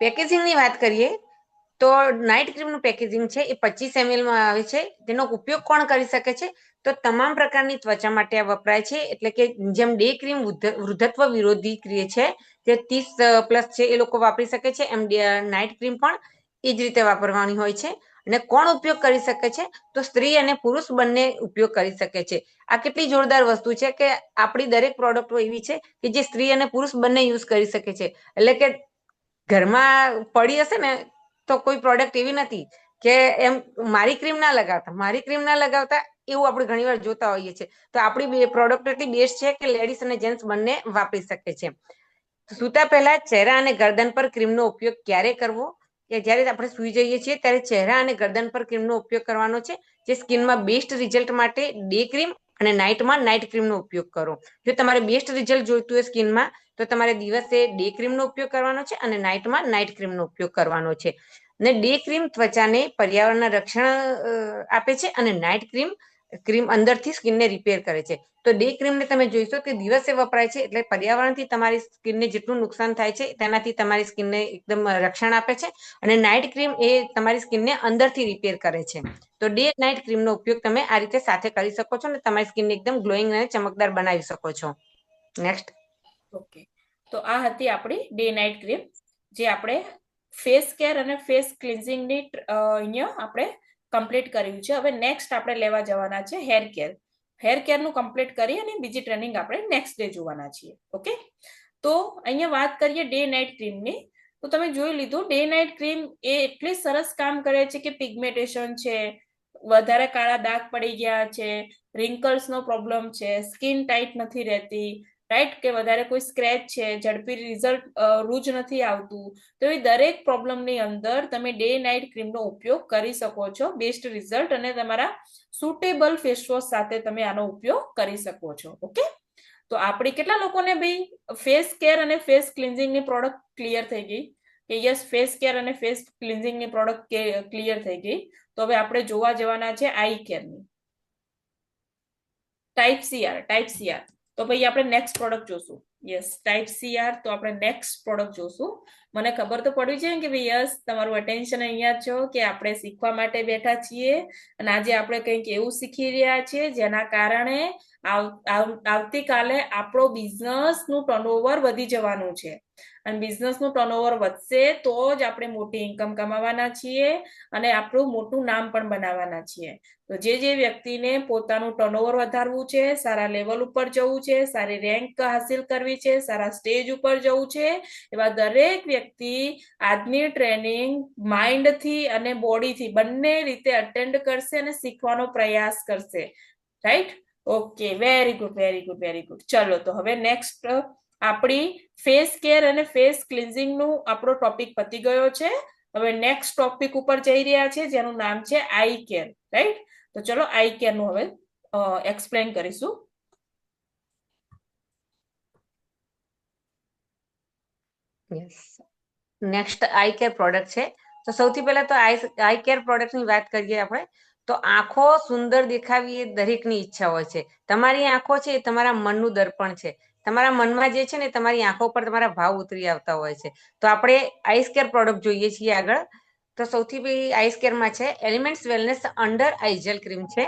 પેકેજિંગની વાત કરીએ તો નાઇટ ક્રીમનું પેકેજિંગ છે એ 25 ml માં આવે છે. તેનો ઉપયોગ કોણ કરી શકે છે? તો તમામ પ્રકારની ત્વચા માટે આ વપરાય છે. એટલે કે જેમ ડે ક્રીમ વૃદ્ધત્વ વિરોધી ક્રિયા છે, જે 30+ છે એ લોકો વાપરી શકે છે, એમ નાઇટ ક્રીમ પણ એ જ રીતે વાપરવાની હોય છે. અને કોણ ઉપયોગ કરી શકે છે? તો સ્ત્રી અને પુરુષ બંને ઉપયોગ કરી શકે છે. આ કેટલી જોરદાર વસ્તુ છે કે આપણી દરેક પ્રોડક્ટો એવી છે કે જે સ્ત્રી અને પુરુષ બંને યુઝ કરી શકે છે. એટલે કે ઘરમાં પડી હશે ને તો કોઈ પ્રોડક્ટ એવી નથી કે એમ મારી ક્રીમ ના લગાવતા એવું આપણે ઘણીવાર જોતા હોઈએ છીએ. તો આપણી પ્રોડક્ટ એટલી બેસ્ટ છે કે લેડીઝ અને જેન્ટ્સ બંને વાપરી શકે છે. સૂતા પહેલા ચહેરા અને ગરદન પર ક્રીમનો ઉપયોગ ક્યારે કરવો? કે જ્યારે આપણે સૂઈ જઈએ છીએ ત્યારે ચહેરા અને ગરદન પર ક્રીમનો ઉપયોગ કરવાનો છે. જે સ્કિનમાં બેસ્ટ રિઝલ્ટ માટે ડે ક્રીમ અને નાઇટમાં નાઇટ ક્રીમનો ઉપયોગ કરો. જો તમારે બેસ્ટ રિઝલ્ટ જોઈતું હોય સ્કિનમાં તો તમારે દિવસે ડે ક્રીમનો ઉપયોગ કરવાનો છે અને નાઇટમાં નાઇટ ક્રીમનો ઉપયોગ કરવાનો છે. અને ડે ક્રીમ ત્વચાને પર્યાવરણના રક્ષણ આપે છે અને નાઇટ ક્રીમ અંદરથી સ્કિનને રિપેર કરે છે. તો ડે ક્રીમને તમે જોઈશો કે દિવસે વપરાય છે એટલે પર્યાવરણથી તમારી સ્કિનને જેટલું નુકસાન થાય છે તેનાથી તમારી સ્કિનને એકદમ રક્ષણ આપે છે. અને નાઇટ ક્રીમ એ તમારી સ્કિનને અંદરથી રિપેર કરે છે. તો ડે નાઇટ ક્રીમનો ઉપયોગ તમે આ રીતે સાથે કરી શકો છો અને તમારી સ્કિનને એકદમ ગ્લોઈંગ અને ચમકદાર બનાવી શકો છો. નેક્સ્ટ. ઓકે, તો આ હતી આપણી ડે નાઇટ ક્રીમ, જે આપણે ફેસ કેર અને ફેસ ક્લિન્ઝિંગની અહીંયા આપણે કમ્પ્લીટ કર્યું છે. હવે નેક્સ્ટ આપણે લેવા જવાના છે હેર કેર. હેર કેરનું કમ્પ્લીટ કરી અને બીજી ટ્રેનિંગ આપણે નેક્સ્ટ ડે જોવાના છીએ. ઓકે, તો અહીંયા વાત કરીએ ડે નાઇટ ક્રીમની. તો તમે જોઈ લીધું, ડે નાઇટ ક્રીમ એ એટલી સરસ કામ કરે છે કે પિગમેન્ટેશન છે, વધારે કાળા ડાઘ પડી ગયા છે, રિંકલ્સનો પ્રોબ્લેમ છે, સ્કિન ટાઈટ નથી રહેતી, રાઈટ, કે વધારે કોઈ સ્ક્રેચ છે, ઝડપી રિઝલ્ટ રૂજ નથી આવતું, તો એ દરેક પ્રોબ્લેમની અંદર તમે ડે નાઇટ ક્રીમનો ઉપયોગ કરી શકો છો. બેસ્ટ રિઝલ્ટ અને તમારા સુટેબલ ફેસ વોશ સાથે તમે આનો ઉપયોગ કરી શકો છો. ઓકે, તો આપણી કેટલા લોકોને ભાઈ ફેસ કેર અને ફેસ ક્લિન્ઝિંગની પ્રોડક્ટ ક્લિયર થઈ ગઈ કે યસ, ફેસ કેર અને ફેસ ક્લિન્ઝિંગની પ્રોડક્ટ ક્લિયર થઈ ગઈ. તો હવે આપણે જોવા જવાના છે આઈ કેરની. Type CR. તો ભાઈ આપણે નેક્સ્ટ પ્રોડક્ટ જોશું. Yes, type CR. તો આપણે નેક્સ્ટ પ્રોડક્ટ જોશું. મને ખબર તો પડી છે કે ભાઈ યસ, તમારું અટેન્શન અહીંયા છો કે આપણે શીખવા માટે બેઠા છીએ અને આજે આપણે કંઈક એવું શીખી રહ્યા છીએ જેના કારણે આવતીકાલે આપણો બિઝનેસનું ટર્નઓવર વધી જવાનું છે. અને બિઝનેસનું ટર્નઓવર વધશે તો જ આપણે મોટી ઇન્કમ કમાવાના છીએ અને આપણું મોટું નામ પણ બનાવવાના છીએ. તો જે વ્યક્તિને પોતાનું ટર્નઓવર વધારવું છે, સારા લેવલ ઉપર જવું છે, સારી રેન્ક હાસિલ કરવી છે, સારા સ્ટેજ ઉપર જવું છે, એવા દરેક વ્યક્તિ આજની ટ્રેનિંગ માઇન્ડથી અને બોડીથી બંને રીતે અટેન્ડ કરશે અને શીખવાનો પ્રયાસ કરશે. Right? Okay, very good, very good, very good. ચલો, તો હવે નેક્સ્ટ આપણી ફેસ કેર અને ફેસ ક્લિન્ઝિંગનું આપણો ટોપિક પતી ગયો છે. હવે નેક્સ્ટ ટોપિક ઉપર જઈ રહ્યા છે જેનું નામ છે આઈ કેર. રાઈટ? તો ચલો આઈ કેર નું હવે એક્સપ્લેન કરીશું. નેક્સ્ટ આઈ કેર પ્રોડક્ટ છે. તો સૌથી પહેલા તો આઈ કેર પ્રોડક્ટની વાત કરીએ આપણે. તો આંખો સુંદર દેખાવી એ દરેકની ઈચ્છા હોય છે. તમારી આંખો છે એ તમારા મનનું દર્પણ છે. તમારા મનમાં જે છે ને તમારી આંખો પર તમારા ભાવ ઉતરી આવતા હોય છે. તો આપણે આઈસ કેર પ્રોડક્ટ જોઈએ છીએ આગળ. તો સૌથી પહેલી આઈસ કેરમાં છે elements wellness under eye jail cream છે,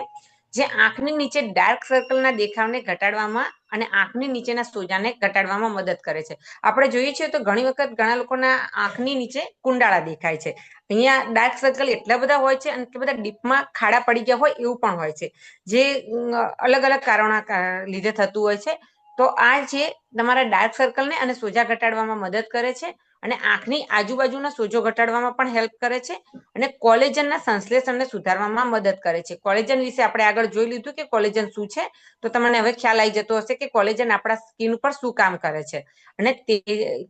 જે આંખની નીચે ડાર્ક સર્કલના દેખાવને ઘટાડવામાં અને આંખની નીચેના સોજાને ઘટાડવામાં મદદ કરે છે. આપણે જોઈએ છીએ તો ઘણી વખત ઘણા લોકોના આંખની નીચે કુંડાળા દેખાય છે. અહીંયા ડાર્ક સર્કલ એટલા બધા હોય છે અને એટલા બધા ડીપમાં ખાડા પડી ગયા હોય એવું પણ હોય છે, જે અલગ અલગ કારણોના લીધે થતું હોય છે. તો આ જે તમારા ડાર્ક સર્કલને અને સોજા ઘટાડવામાં મદદ કરે છે અને આંખની આજુબાજુના સોજો ઘટાડવામાં પણ હેલ્પ કરે છે અને કોલેજનના સંશ્લેષણને સુધારવામાં મદદ કરે છે. કોલેજન વિશે આપણે આગળ જોઈ લીધું કે કોલેજન શું છે, તો તમને હવે ખ્યાલ આવી જતો હશે કે કોલેજન આપણા સ્કિન ઉપર શું કામ કરે છે. અને તે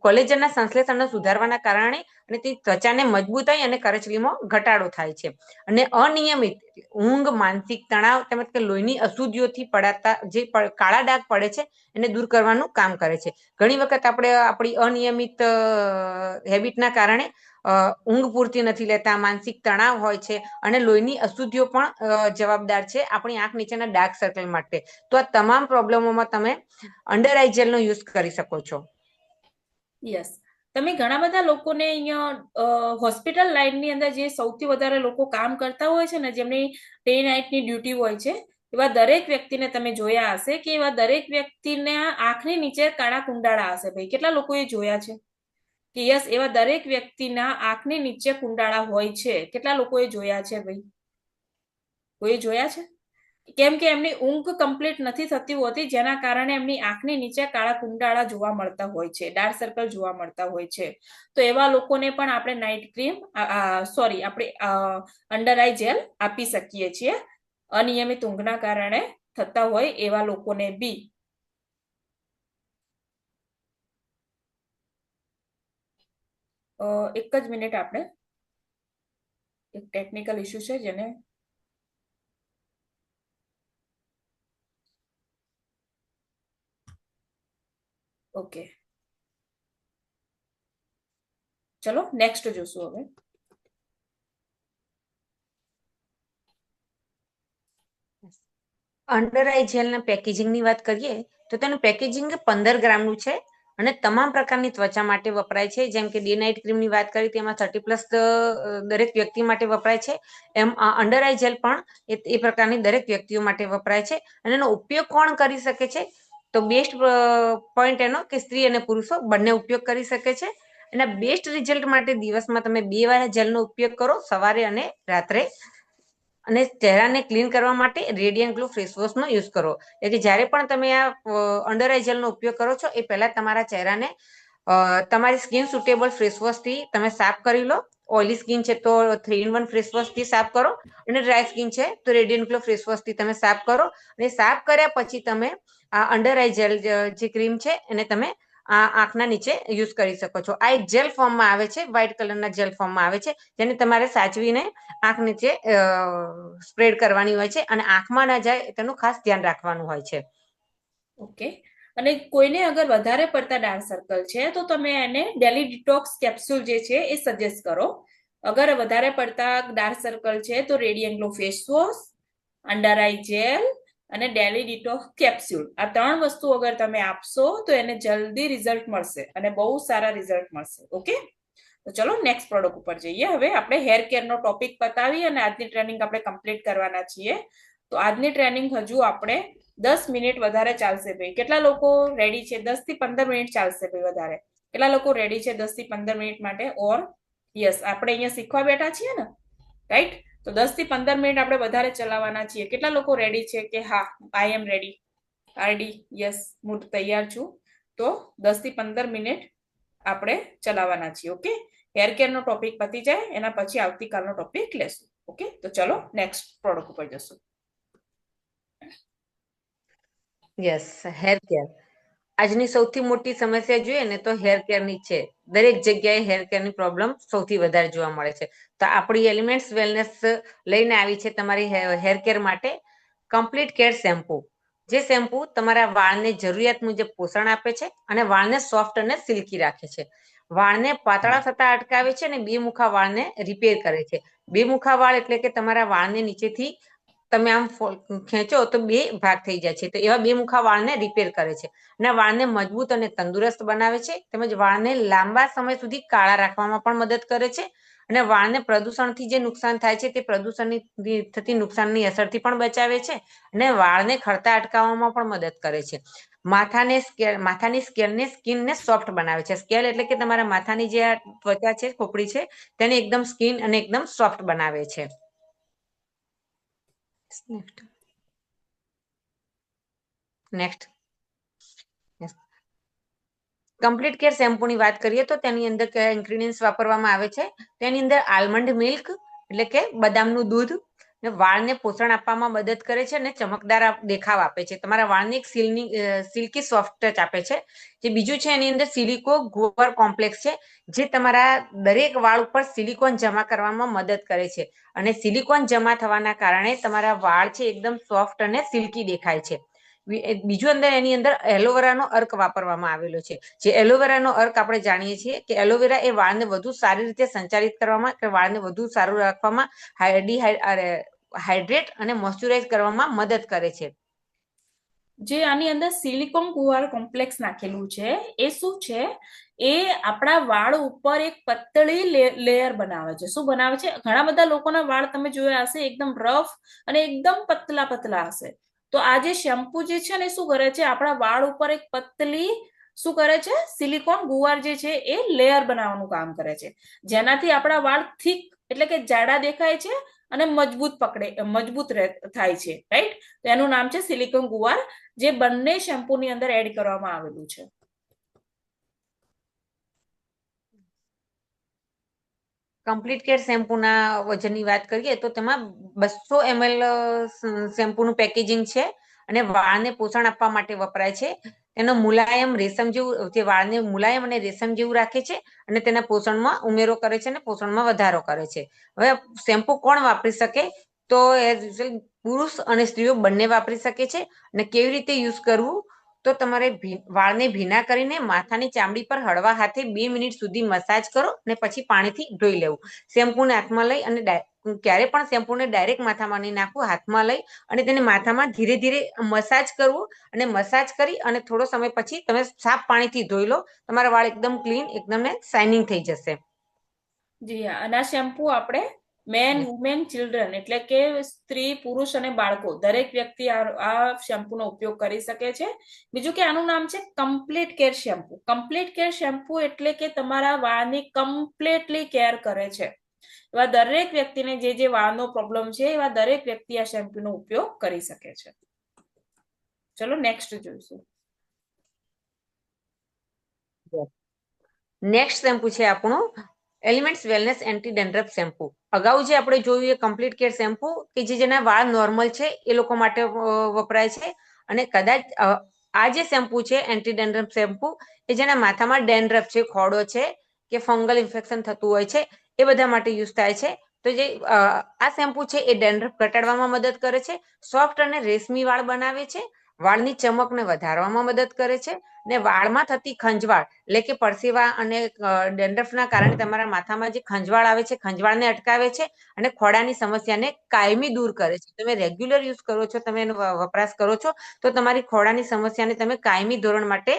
કોલેજનના સંશ્લેષણને સુધારવાના કારણે અને તે ત્વચાને મજબૂતાઈ અને કરચલીમાં ઘટાડો થાય છે. અને અનિયમિત ઊંઘ, માનસિક તણાવ તેમજ કે લોહીની અશુદ્ધિઓથી પડાતા જે કાળા ડાઘ પડે છે એને દૂર કરવાનું કામ કરે છે. ઘણી વખત આપણે આપણી અનિયમિત હેબિટના કારણે ઊંઘ પૂરતી નથી લેતા, માનસિક તણાવ હોય છે અને લોહીની અશુદ્ધિઓ પણ જવાબદાર છે આપણી આંખ નીચેના ડાર્ક સર્કલ માટે. તો આ તમામ પ્રોબ્લેમોમાં તમે અંડર આઈ જેલનો યુઝ કરી શકો છો. યસ, તમે ઘણા બધા લોકોને અહીંયા હોસ્પિટલ લાઇનની અંદર જે સૌથી વધારે લોકો કામ કરતા હોય છે ને, જેમની ડે નાઇટની ડ્યુટી હોય છે, એવા દરેક વ્યક્તિને તમે જોયા હશે કે એવા દરેક વ્યક્તિના આંખની નીચે કાળા કુંડાળા હશે. ભાઈ કેટલા લોકોએ જોયા છે કે યસ, એવા દરેક વ્યક્તિના આંખની નીચે કુંડાળા હોય છે? કેટલા લોકોએ જોયા છે ભાઈ? કોઈ જોયા છે? કેમ કે એમની ઊંઘ કમ્પ્લીટ નથી થતી હોતી, જેના કારણે એમની આંખની નીચે કાળા કુંડાળા જોવા મળતા હોય છે, ડાર્ક સર્કલ જોવા મળતા હોય છે. તો એવા લોકોને પણ આપણે નાઇટ ક્રીમ આપણે અંડર આઈ જેલ આપી શકીએ છીએ. અનિયમિત ઊંઘના કારણે થતા હોય એવા લોકોને બી. એક જ મિનિટ, આપણે એક ટેકનિકલ ઇસ્યુ છે જેને ઓકે, ચલો નેક્સ્ટ જોશું હવે. અંડર આઈ જેલના પેકેજિંગની વાત કરીએ તો તેનું પેકેજિંગ 15 ગ્રામનું છે અને તમામ પ્રકારની ત્વચા માટે વપરાય છે. જેમ કે ડે નાઇટ ક્રીમની વાત કરી તેમાં 30+ દરેક વ્યક્તિ માટે વપરાય છે. એમ અંડર આઈ જેલ પણ એ પ્રકારની દરેક વ્યક્તિઓ માટે વપરાય છે. અને એનો ઉપયોગ કોણ કરી શકે છે? તો બેસ્ટ પોઈન્ટ એનો કે સ્ત્રી અને પુરુષો બંને ઉપયોગ કરી શકે છે. અને બેસ્ટ રિઝલ્ટ માટે દિવસમાં તમે 2 વાર જેલનો ઉપયોગ કરો, સવારે અને રાત્રે. અને ચહેરાને ક્લીન કરવા માટે રેડિયન્ટ ગ્લો ફેસ વોશનો યુઝ કરો. એટલે જ્યારે પણ તમે આ અંડર આઈ જેલનો ઉપયોગ કરો છો એ પહેલા તમારા ચહેરાને તમારી સ્કિન સુટેબલ ફેસ વોશથી તમે સાફ કરી લો. ઓઇલી સ્કિન છે તો 3-in-1 ફેસ વોશથી સાફ કરો, અને ડ્રાય સ્કિન છે તો રેડિયન્ટ ગ્લો ફેસ વોશથી તમે સાફ કરો. અને સાફ કર્યા પછી તમે આ અંડર આઈ જેલ જે ક્રીમ છે એને તમે આ આંખના નીચે યુઝ કરી શકો છો. આ એક જેલ ફોર્મમાં આવે છે, વ્હાઇટ કલરના જેલ ફોર્મમાં આવે છે, જેને તમારે સાચવીને આંખ નીચે સ્પ્રેડ કરવાની હોય છે અને આંખમાં ના જાય તેનું ખાસ ધ્યાન રાખવાનું હોય છે. ઓકે. અને કોઈને અગર વધારે પડતા ડાર્ક સર્કલ છે તો તમે એને ડેલી ડિટોક્સ કેપ્સ્યુલ જે છે એ સજેસ્ટ કરો. અગર વધારે પડતા ડાર્ક સર્કલ છે તો radiant glow face wash, under eye gel અને ડેલી ડિટોક્સ કેપ્સ્યુલ, આ 3 વસ્તુ અગર તમે આપશો તો એને જલ્દી રિઝલ્ટ મળશે અને બહુ સારા રિઝલ્ટ મળશે. ઓકે, તો ચલો નેક્સ્ટ પ્રોડક્ટ ઉપર જઈએ. હવે આપણે હેર કેરનો ટોપિક પતાવી અને આજની ટ્રેનિંગ આપણે કમ્પ્લીટ કરવાના છીએ. તો આજની ટ્રેનિંગ હજુ આપણે 10 મિનિટ વધારે ચાલશે ભાઈ. કેટલા લોકો રેડી છે? 10 થી 15 મિનિટ ચાલશે ભાઈ વધારે. કેટલા લોકો રેડી છે 10 થી 15 મિનિટ માટે? ઓર યસ, આપણે અહીંયા શીખવા બેઠા છીએ ને, રાઈટ? તો 10 થી 15 મિનિટ આપણે વધારે ચલાવવાના છીએ. કેટલા લોકો રેડી છે કે હા આઈ એમ રેડી? આરડી યસ, હું તૈયાર છું. તો 10 થી 15 મિનિટ આપણે ચલાવવાના છીએ. ઓકે, હેર કેરનો ટોપિક પતી જાય એના પછી આવતીકાલનો ટોપિક લેશું. ઓકે, તો ચલો નેક્સ્ટ પ્રોડક્ટ ઉપર જશું. યસ, હેર કેર આજની સૌથી મોટી સમસ્યા જોઈએ ને તો હેર કેરની છે. દરેક જગ્યાએ હેર કેરની પ્રોબ્લેમ સૌથી વધારે જોવા મળે છે. તો આપણી એલિમેન્ટ્સ વેલનેસ લઈને આવી છે તમારી હેર કેર માટે કમ્પ્લીટ કેર શેમ્પુ. જે શેમ્પુ તમારા વાળને જરૂરિયાત મુજબ પોષણ આપે છે અને વાળને સોફ્ટ અને સિલ્કી રાખે છે. વાળને પાતળા થતા અટકાવે છે અને બે મુખા વાળને રિપેર કરે છે. બે મુખા વાળ એટલે કે તમારા વાળને નીચેથી તમે આમ ખેંચો તો 2 ભાગ થઈ જાય છે. તો એવા બે મુખા વાળને રિપેર કરે છે અને વાળને મજબૂત અને તંદુરસ્ત બનાવે છે. તેમજ વાળને લાંબા સમય સુધી કાળા રાખવામાં પણ મદદ કરે છે. અને વાળને પ્રદૂષણથી જે નુકસાન થાય છે તે પ્રદૂષણની થતી નુકસાનની અસરથી પણ બચાવે છે અને વાળને ખરતા અટકાવવામાં પણ મદદ કરે છે. માથાની સ્કિનને સોફ્ટ બનાવે છે. સ્કેલ એટલે કે તમારા માથાની જે આ ત્વચા છે, ખોપડી છે, તેને એકદમ સ્કિન અને એકદમ સોફ્ટ બનાવે છે. નેક્સ્ટ કમ્પ્લીટ કેર શેમ્પુની વાત કરીએ તો તેની અંદર કયા ઇન્ગ્રેડિયન્ટ્સ વાપરવામાં આવે છે? તેની અંદર આલમંડ મિલ્ક એટલે કે બદામનું દૂધ વાળને પોષણ આપવામાં મદદ કરે છે અને ચમકદાર દેખાવ આપે છે. તમારા વાળને એક સિલ્કી સોફ્ટ ટચ આપે છે. જે બીજું છે એની અંદર સિલિકો ગુવાર કોમ્પ્લેક્સ છે, જે તમારા દરેક વાળ ઉપર સિલિકોન જમા કરવામાં મદદ કરે છે. અને સિલિકોન જમા થવાના કારણે તમારા વાળ છે એકદમ સોફ્ટ અને સિલ્કી દેખાય છે. બીજું અંદર એની અંદર એલોવેરાનો અર્ક વાપરવામાં આવેલો છે. જે એલોવેરાનો અર્ક આપણે જાણીએ છીએ કે એલોવેરા એ વાળને વધુ સારી રીતે સંચાલિત કરવામાં કે વાળને વધુ સારું રાખવામાં હાઇડ્રેટ અને મોઇશ્ચરાઇઝ કરવામાં મદદ કરે છે. જે આની અંદર સિલિકોન ગુવાર કોમ્પ્લેક્સ નાખેલું છે એ શું છે? એ આપણા વાળ ઉપર એક પતળી લેયર બનાવે છે. શું બનાવે છે? ઘણા બધા લોકોના વાળ તમે જોયા હશે એકદમ રફ અને એકદમ પતલા પતલા હશે. તો આ જે શેમ્પુ જે છે ને શું કરે છે? આપણા વાળ ઉપર એક પતલી શું કરે છે? સિલિકોન ગુવાર જે છે એ લેયર બનાવવાનું કામ કરે છે, જેનાથી આપણા વાળ થીક એટલે કે જાડા દેખાય છે અને મજબૂત થાય છે, રાઈટ? તો એનું નામ છે સિલિકોન ગુવાર, જે બંને શેમ્પુની અંદર એડ કરવામાં આવેલું છે. કમ્પ્લીટ કેર શેમ્પૂના વજનની વાત કરીએ તો તેમાં 200 ml શેમ્પૂનું પેકેજિંગ છે અને વાળને પોષણ આપવા માટે વપરાય છે. એનો મુલાયમ રેશમ જેવું, જે વાળને મુલાયમ અને રેશમ જેવું રાખે છે અને તેના પોષણમાં ઉમેરો કરે છે અને પોષણમાં વધારો કરે છે. હવે શેમ્પુ કોણ વાપરી શકે? તો એઝ યુઝ્યુઅલ પુરુષ અને સ્ત્રીઓ બંને વાપરી શકે છે. અને કેવી રીતે યુઝ કરવું? તો તમારે વાળને ભીના કરીને માથાની ચામડી પર હળવા હાથે 2 મિનિટ સુધી મસાજ કરો અને પછી પાણીથી ધોઈ લેવું. શેમ્પૂને હાથમાં લઈ અને ક્યારે પણ શેમ્પૂને ડાયરેક્ટ માથામાં નહીં નાખવું, હાથમાં લઈ અને તેને માથામાં ધીરે ધીરે મસાજ કરવું અને મસાજ કરી અને થોડો સમય પછી તમે સાફ પાણીથી ધોઈ લો. તમારા વાળ એકદમ ક્લીન, એકદમ શાઇનિંગ થઈ જશે. જી હા, અને આ શેમ્પુ આપણે મેન, વુમેન, ચિલ્ડ્રન એટલે કે સ્ત્રી, પુરુષ અને બાળકો દરેક વ્યક્તિ આ શેમ્પૂનો ઉપયોગ કરી શકે છે. બીજું કે આનું નામ છે complete care shampoo. Complete care shampoo એટલે કે તમારા વાળની કમ્પ્લીટલી કેર કરે છે. એવા દરેક વ્યક્તિને જે વાળનો પ્રોબ્લેમ છે એવા દરેક વ્યક્તિ આ શેમ્પૂનો ઉપયોગ કરી શકે છે. ચલો નેક્સ્ટ જોઈશું. નેક્સ્ટ શેમ્પુ છે આપણું elements wellness anti dandruff shampoo. અગાઉ જે આપણે જોયું એ કમ્પ્લીટ કેર શેમ્પુ કે જેના વાળ નોર્મલ છે એ લોકો માટે વપરાય છે. અને કદાચ આ જે શેમ્પુ છે એન્ટી ડેન્ડ્રફ શેમ્પુ એ જેના માથામાં ડેન્ડ્રફ છે, ખોડો છે કે ફંગલ ઇન્ફેક્શન થતું હોય છે એ બધા માટે યુઝ થાય છે. તો જે આ શેમ્પુ છે એ ડેન્ડ્રફ ઘટાડવામાં મદદ કરે છે, સોફ્ટ અને રેશમી વાળ બનાવે છે, વાળની ચમકને વધારવામાં મદદ કરે છે ને વાળમાં થતી ખંજવાળ એટલે કે પરસેવા અને ડેન્ડ્રફના કારણે તમારા માથામાં જે ખંજવાળ આવે છે, ખંજવાળને અટકાવે છે અને ખોડાની સમસ્યાને કાયમી દૂર કરે છે. તમે રેગ્યુલર યુઝ કરો છો, તમે એનો વપરાશ કરો છો તો તમારી ખોડાની સમસ્યાને તમે કાયમી ધોરણ માટે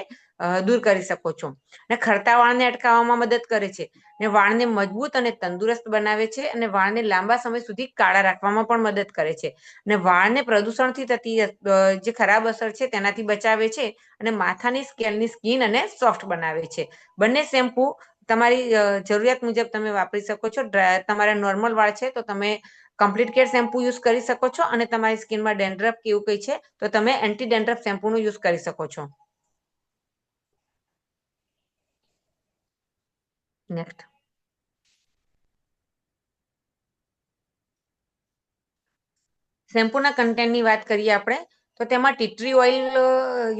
દૂર કરી શકો છો. અને ખરતા વાળને અટકાવવામાં મદદ કરે છે ને વાળને મજબૂત અને તંદુરસ્ત બનાવે છે અને વાળને લાંબા સમય સુધી કાળા રાખવામાં પણ મદદ કરે છે. અને વાળને પ્રદૂષણથી થતી જે ખરાબ અસર છે તેનાથી બચાવે છે અને માથાની સ્કેલ્પની સ્કિન અને સોફ્ટ બનાવે છે. બંને શેમ્પુ તમારી જરૂરિયાત મુજબ તમે વાપરી શકો છો. તમારા નોર્મલ વાળ છે તો તમે કમ્પ્લીટ કેર શેમ્પુ યુઝ કરી શકો છો અને તમારી સ્કિનમાં ડેન્ડ્રફ કે એવું કંઈ છે તો તમે એન્ટી ડેન્ડ્રફ શેમ્પુનો યુઝ કરી શકો છો. નેક્સ્ટ શેમ્પૂના કન્ટેન્ટની વાત કરીએ આપણે તો તેમાં ટી ટ્રી ઓઇલ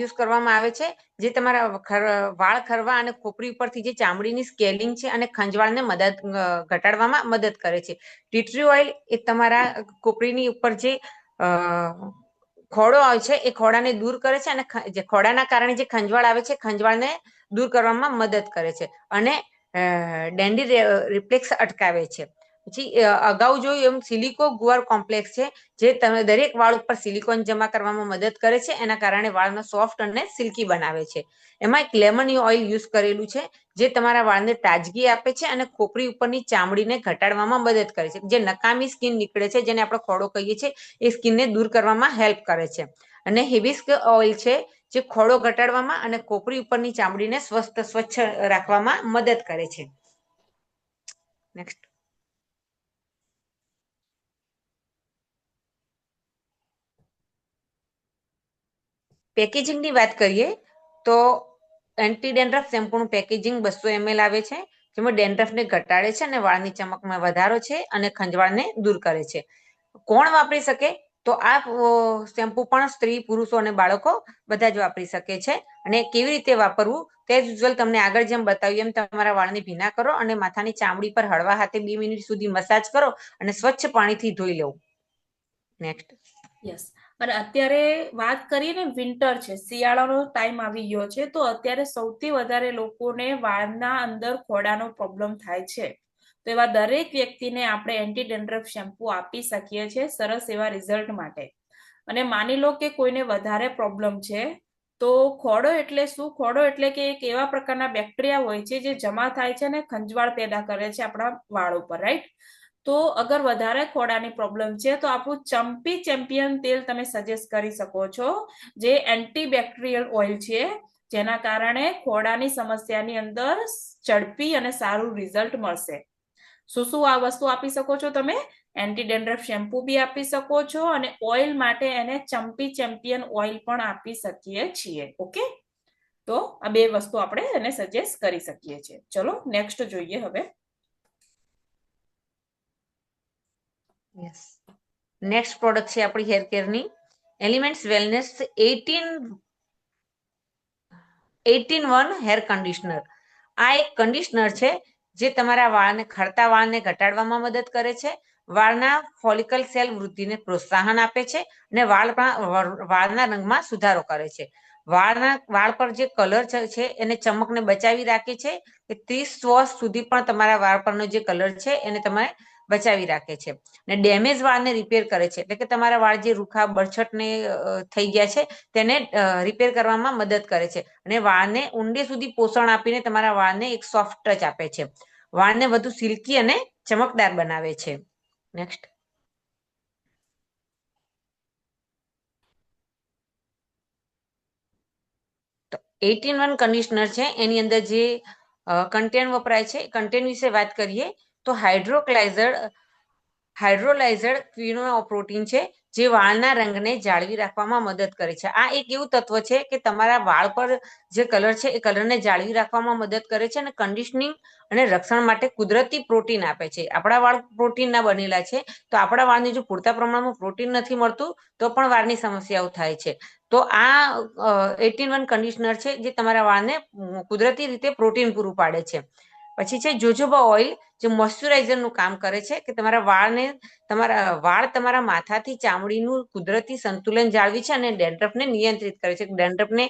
યુઝ કરવામાં આવે છે જે તમારા વાળ ખરવા અને ખોપરી ઉપરથી જે ચામડીની સ્કેલિંગ છે અને ખંજવાળને ઘટાડવામાં મદદ કરે છે. ટી ટ્રી ઓઇલ એ તમારા ખોપરીની ઉપર જે ખોડો આવે છે એ ખોડાને દૂર કરે છે અને જે ખોડાના કારણે જે ખંજવાળ આવે છે ખંજવાળને દૂર કરવામાં મદદ કરે છે અને ડેન્ડી રિફ્લેક્સ અટકાવે છે. પછી અગાઉ જોયું એમ સિલિકો ગુઆર કોમ્પ્લેક્સ છે જે તમે દરેક વાળ ઉપર સિલિકોન જમા કરવામાં મદદ કરે છે. એના કારણે વાળને સોફ્ટ અને સિલ્કી બનાવે છે. એમાં એક લેમન ઓઇલ યુઝ કરેલું છે જે તમારા વાળને તાજગી આપે છે અને ખોપરી ઉપરની ચામડીને ઘટાડવામાં મદદ કરે છે. જે નકામી સ્કિન નીકળે છે જેને આપણે ખોડો કહીએ છીએ એ સ્કિનને દૂર કરવામાં હેલ્પ કરે છે. અને હિબિસ્ક ઓઇલ છે જે ખોડો ઘટાડવામાં અને ખોપરી ઉપરની ચામડીને સ્વચ્છ રાખવામાં મદદ કરે છે. નેક્સ્ટ પેકેજિંગની વાત કરીએ તો એન્ટી ડેન્ડ્રફ શેમ્પૂનું પેકેજિંગ 200 ml આવે છે જેમાં ડેન્ડ્રફને ઘટાડે છે અને વાળની ચમકમાં વધારો છે અને ખંજવાળને દૂર કરે છે. કોણ વાપરી શકે? તો આ શેમ્પુ પણ સ્ત્રી, પુરુષો અને બાળકો બધા જ વાપરી શકે છે. અને કેવી રીતે વાપરવું તે યુઝ્યુઅલ તમને આગળ જેમ બતાવ્યું એમ તમારા વાળને ભીના કરો અને માથાની ચામડી પર હળવા હાથે 2 મિનિટ સુધી મસાજ કરો અને સ્વચ્છ પાણીથી ધોઈ લેવું. Next yes. અને અત્યારે વાત કરીએ ને, વિન્ટર છે, શિયાળાનો ટાઈમ આવી ગયો છે, તો અત્યારે સૌથી વધારે લોકોને વાળના અંદર ખોડાનો પ્રોબ્લેમ થાય છે. તો એવા દરેક વ્યક્તિને આપણે એન્ટી ડેન્ડ્રફ શેમ્પુ આપી શકીએ છીએ સરસ એવા રિઝલ્ટ માટે. અને માની લો કે કોઈને વધારે પ્રોબ્લેમ છે તો ખોડો એટલે શું? ખોડો એટલે કે એક એવા પ્રકારના બેક્ટેરિયા હોય છે જે જમા થાય છે અને ખંજવાળ પેદા કરે છે આપણા વાળ ઉપર, રાઈટ? તો અગર વધારે ખોડાની પ્રોબ્લેમ છે તો આપણું ચમ્પી ચેમ્પિયન તેલ તમે સજેસ્ટ કરી શકો છો, જે એન્ટીબેક્ટેરિયલ ઓઇલ છે, જેના કારણે ખોડાની સમસ્યાની અંદર ઝડપી અને સારું રિઝલ્ટ મળશે. શું આ વસ્તુ આપી શકો છો તમે? એન્ટી ડેન્ડ્રફ શેમ્પુ બી આપી શકો છો અને ઓઇલ માટે એને ચમ્પી ચેમ્પિયન ઓઇલ પણ આપી શકીએ છીએ. ઓકે, તો આ બે વસ્તુ આપણે એને સજેસ્ટ કરી શકીએ છીએ. ચલો નેક્સ્ટ જોઈએ હવે. યસ. નેક્સ્ટ પ્રોડક્ટ છે આપણી હેર કેરની એલિમેન્ટ્સ વેલનેસ 18 હેર કન્ડિશનર. આ એક કન્ડિશનર છે જે તમારા વાળને ખરતા વાળને ઘટાડવામાં મદદ કરે છે, વાળના ફોલિકલ સેલ વૃદ્ધિને પ્રોત્સાહન આપે છે અને વાળના રંગમાં સુધારો કરે છે. વાળ પર જે કલર છે એને ચમકને બચાવી રાખે છે કે 30 વર્ષ સુધી પણ તમારા વાળ પરનો જે કલર છે એને તમે બચાવી રાખે છે. ને ડેમેજ વાળને રિપેર કરે છે, એટલે કે તમારા વાળ જે રૂખા બરછટ ને થઈ ગયા છે તેને રિપેર કરવામાં મદદ કરે છે અને વાળને ઊંડે સુધી પોષણ આપીને તમારા વાળને એક સોફ્ટ ટચ આપે છે, વાળને વધુ સિલ્કી અને ચમકદાર બનાવે છે. નેક્સ્ટ. તો 18 કન્ડિશનર છે, એની અંદર જે કન્ટેન્ટ વપરાય છે કન્ટેન્ટ વિશે વાત કરીએ તો હાઇડ્રોલાઇઝડ ક્વિનોઆ પ્રોટીન છે જે વાળના રંગને જાળવી રાખવામાં મદદ કરે છે. આ એક એવું તત્વ છે કે તમારા વાળ પર જે કલર છે એ કલરને જાળવી રાખવામાં મદદ કરે છે અને કન્ડિશનિંગ અને રક્ષણ માટે કુદરતી પ્રોટીન આપે છે. આપણા વાળ પ્રોટીનના બનેલા છે, તો આપણા વાળને જો પૂરતા પ્રમાણમાં પ્રોટીન નથી મળતું તો પણ વાળની સમસ્યાઓ થાય છે. તો આ 18 કન્ડિશનર છે જે તમારા વાળને કુદરતી રીતે પ્રોટીન પૂરું પાડે છે. પછી છે જોજોબા ઓઇલ, જે મોઇશ્ચરાઇઝરનું કામ કરે છે કે તમારા વાળ તમારા માથાથી ચામડીનું કુદરતી સંતુલન જાળવી છે અને ડેન્ડ્રફને નિયંત્રિત કરે છે, ડેન્ડ્રફને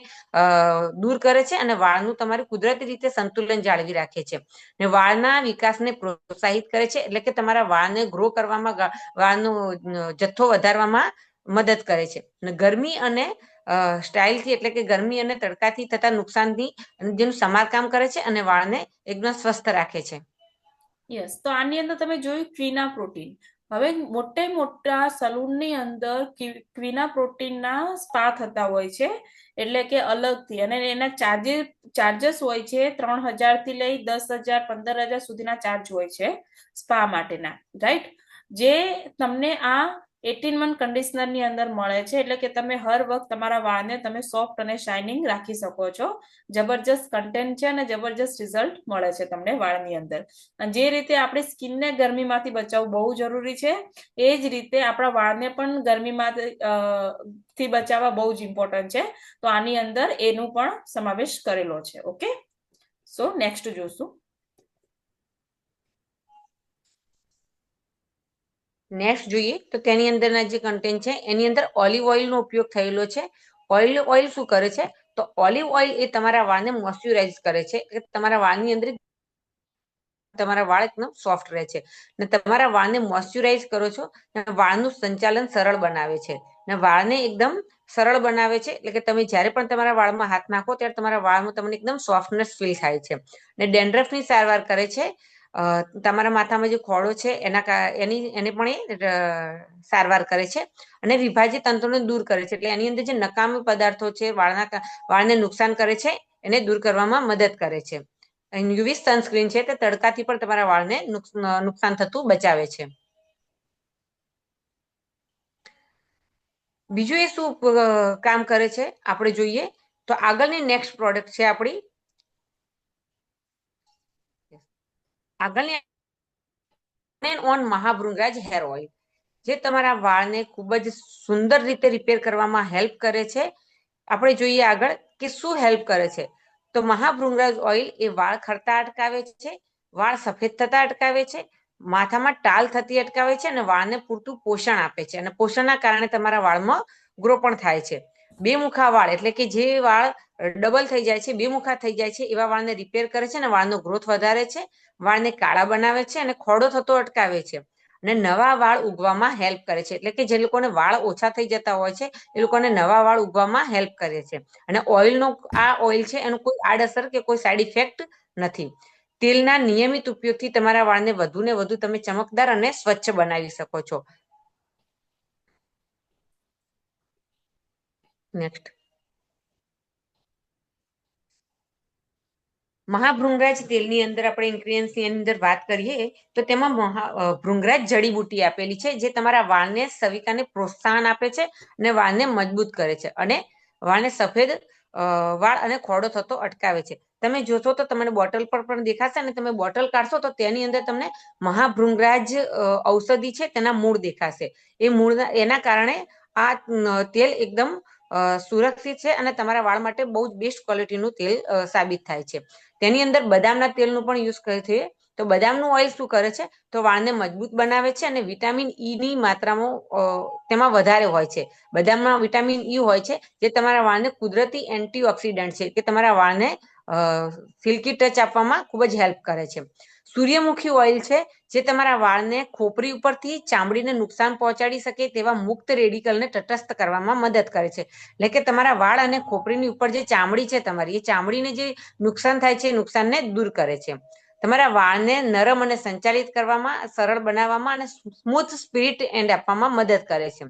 દૂર કરે છે અને વાળનું તમારું કુદરતી રીતે સંતુલન જાળવી રાખે છે ને વાળના વિકાસને પ્રોત્સાહિત કરે છે, એટલે કે તમારા વાળને ગ્રો કરવામાં, વાળનો જથ્થો વધારવામાં મદદ કરે છે. ગરમી અને સ્ટાઇલથી, એટલે કે ગરમી અને તડકાથી થતા નુકસાનથી જેનું સમારકામ કરે છે અને વાળને એકદમ સ્વસ્થ રાખે છે. યસ, તો આની અંદર તમે જોયું ક્વિના પ્રોટીન. હવે મોટા સલૂનની અંદર ક્વિના પ્રોટીનના સ્પા થતા હોય છે, એટલે કે અલગથી, અને એના ચાર્જસ હોય છે 3,000 થી લઈ 10,000 15,000 સુધીના ચાર્જ હોય છે સ્પા માટેના, રાઈટ? જે તમને આ 18 કન્ડિશનર ની અંદર મળે છે, એટલે કે તમે હર વખત તમારા વાળને તમે સોફ્ટ અને શાઇનિંગ રાખી શકો છો. જબરજસ્ત કન્ટેન્ટ છે અને જબરજસ્ત રિઝલ્ટ મળે છે તમને વાળની અંદર. જે રીતે આપણી સ્કિનને ગરમીમાંથી બચાવવું બહુ જરૂરી છે, એ જ રીતે આપણા વાળને પણ ગરમીમાંથી બચાવવા બહુ જ ઇમ્પોર્ટન્ટ છે. તો આની અંદર એનું પણ સમાવેશ કરેલો છે. ઓકે, સો નેક્સ્ટ જોશું. નેક્સ્ટ જોઈએ તો તેની અંદરના જે કન્ટેન્ટ છે એની અંદર ઓલિવ ઓઇલનો ઉપયોગ થયેલો છે. ઓઇલ શું કરે છે? તો ઓલિવ ઓઇલ એ તમારા વાળને મોઇશ્ચરાઇઝ કરે છે, તમારા વાળની અંદર તમારા વાળ એકદમ સોફ્ટ રહે છે ને તમારા વાળને મોઇશ્ચરાઇઝ કરો છો, વાળનું સંચાલન સરળ બનાવે છે ને વાળને એકદમ સરળ બનાવે છે, એટલે કે તમે જ્યારે પણ તમારા વાળમાં હાથ નાખો ત્યારે તમારા વાળમાં તમને એકદમ સોફ્ટનેસ ફીલ થાય છે ને ડેન્ડ્રફની સારવાર કરે છે. તમારા માથામાં જે ખોડો છે એને પણ એ સારવાર કરે છે અને વિભાજિત તંતુને દૂર કરે છે, એટલે એની અંદર જે નકામી પદાર્થો છે વાળને નુકસાન કરે છે એને દૂર કરવામાં મદદ કરે છે. યુવી સનસ્ક્રીન છે તે તડકાથી પણ તમારા વાળને નુકસાન થતું બચાવે છે. બીજું એ શું કામ કરે છે આપણે જોઈએ તો આગળની નેક્સ્ટ પ્રોડક્ટ છે આપણી આગળની ઓન મહાભૃંગરાજ હેર ઓઇલ, જે તમારા વાળને ખૂબ જ સુંદર રીતે રિપેર કરવામાં હેલ્પ કરે છે. આપણે જોઈએ આગળ કે શું હેલ્પ કરે છે. તો મહાભૃંગરાજ ઓઇલ એ વાળ ખરતા અટકાવે છે, વાળ સફેદ થતા અટકાવે છે, માથામાં ટાલ થતી અટકાવે છે અને વાળને પૂરતું પોષણ આપે છે અને પોષણના કારણે તમારા વાળમાં ગ્રો પણ થાય છે. બે મુખા વાળ, એટલે કે જે વાળ ડબલ થઈ જાય છે, બે મુખા થઈ જાય છે, એવા વાળને રિપેર કરે છે અને વાળનો ગ્રોથ વધારે છે, વાળને કાળા બનાવે છે અને ખોડો થતો અટકાવે છે અને નવા વાળ ઉગવામાં હેલ્પ કરે છે, એટલે કે જે લોકોને વાળ ઓછા થઈ જતા હોય છે એ લોકોને નવા વાળ ઉગવામાં હેલ્પ કરે છે. અને આ ઓઇલ છે એનું કોઈ આડઅસર કે કોઈ સાઈડ ઇફેક્ટ નથી. તેલના નિયમિત ઉપયોગથી તમારા વાળને વધુ ને વધુ તમે ચમકદાર અને સ્વચ્છ બનાવી શકો છો. નેક્સ્ટ. મહાભૃંગરાજ તેલની અંદર આપણે ઇન્ગ્રીડિયન્ટ્સની અંદર વાત કરીએ તો તેમાં ભૃંગરાજ જડીબુટ્ટી આપેલી છે, જે તમારા વાળને સવિતાને પ્રોત્સાહન આપે છે અને વાળને મજબૂત કરે છે અને વાળને સફેદ વાળ અને ખોડો થતો અટકાવે છે. તમે જોશો તો તમને બોટલ પર પણ દેખાશે અને તમે બોટલ કાઢશો તો તેની અંદર તમને મહાભૃંગરાજ ઔષધિ છે તેના મૂળ દેખાશે. એ મૂળ એના કારણે આ તેલ એકદમ સુરક્ષિત છે અને તમારા વાળ માટે બહુ જ બેસ્ટ ક્વોલિટીનું તેલ સાબિત થાય છે. તેની અંદર બદામના તેલનું પણ યુઝ કરે છે. તો બદામનું ઓઇલ શું કરે છે તો વાળને મજબૂત બનાવે છે અને વિટામિન ઈ ની માત્રામાં તેમાં વધારે હોય છે. બદામમાં વિટામિન ઈ હોય છે જે તમારા વાળને કુદરતી એન્ટીઓક્સિડન્ટ છે કે તમારા વાળને સિલ્કી ટચ આપવામાં ખૂબ જ હેલ્પ કરે છે. સૂર્યમુખી ઓઇલ છે જે તમારા વાળને ખોપરી ઉપરથી ચામડીને નુકસાન પહોંચાડી શકે તેવા મુક્ત રેડિકલને તટસ્થ કરવામાં મદદ કરે છે. એટલે કે તમારા વાળ અને ખોપરીની ઉપર જે ચામડી છે તમારી એ ચામડીને જે નુકસાન થાય છે એ નુકસાનને દૂર કરે છે. તમારા વાળને નરમ અને સંચાલિત કરવામાં, સરળ બનાવવામાં અને સ્મૂથ સ્પિરિટ એન્ડ આપવામાં મદદ કરે છે.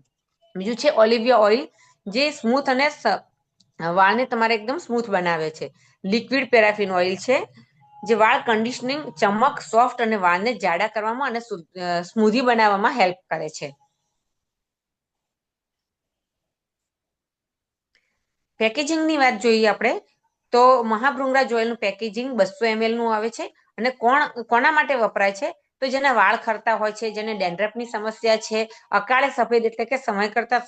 બીજું છે ઓલિવિયા ઓઇલ જે સ્મૂથ અને વાળને તમારે એકદમ સ્મૂથ બનાવે છે. લિક્વિડ પેરાફિન ઓઇલ છે જે વાળ કન્ડિશનિંગ, ચમક, સોફ્ટ અને વાળને જાડા કરવામાં અને સ્મૂધી બનાવવામાં હેલ્પ કરે છે. પેકેજિંગની વાત જોઈએ આપણે તો મહાભૃંગરાજ ઓઇલનું પેકેજિંગ 200 ml નું આવે છે અને કોના માટે વપરાય છે તો જેના વાળ ખરતા હોય છે, જેને ડેન્ડ્રફની સમસ્યા છે, અકાળે સફેદ એટલે કે સમય કરતા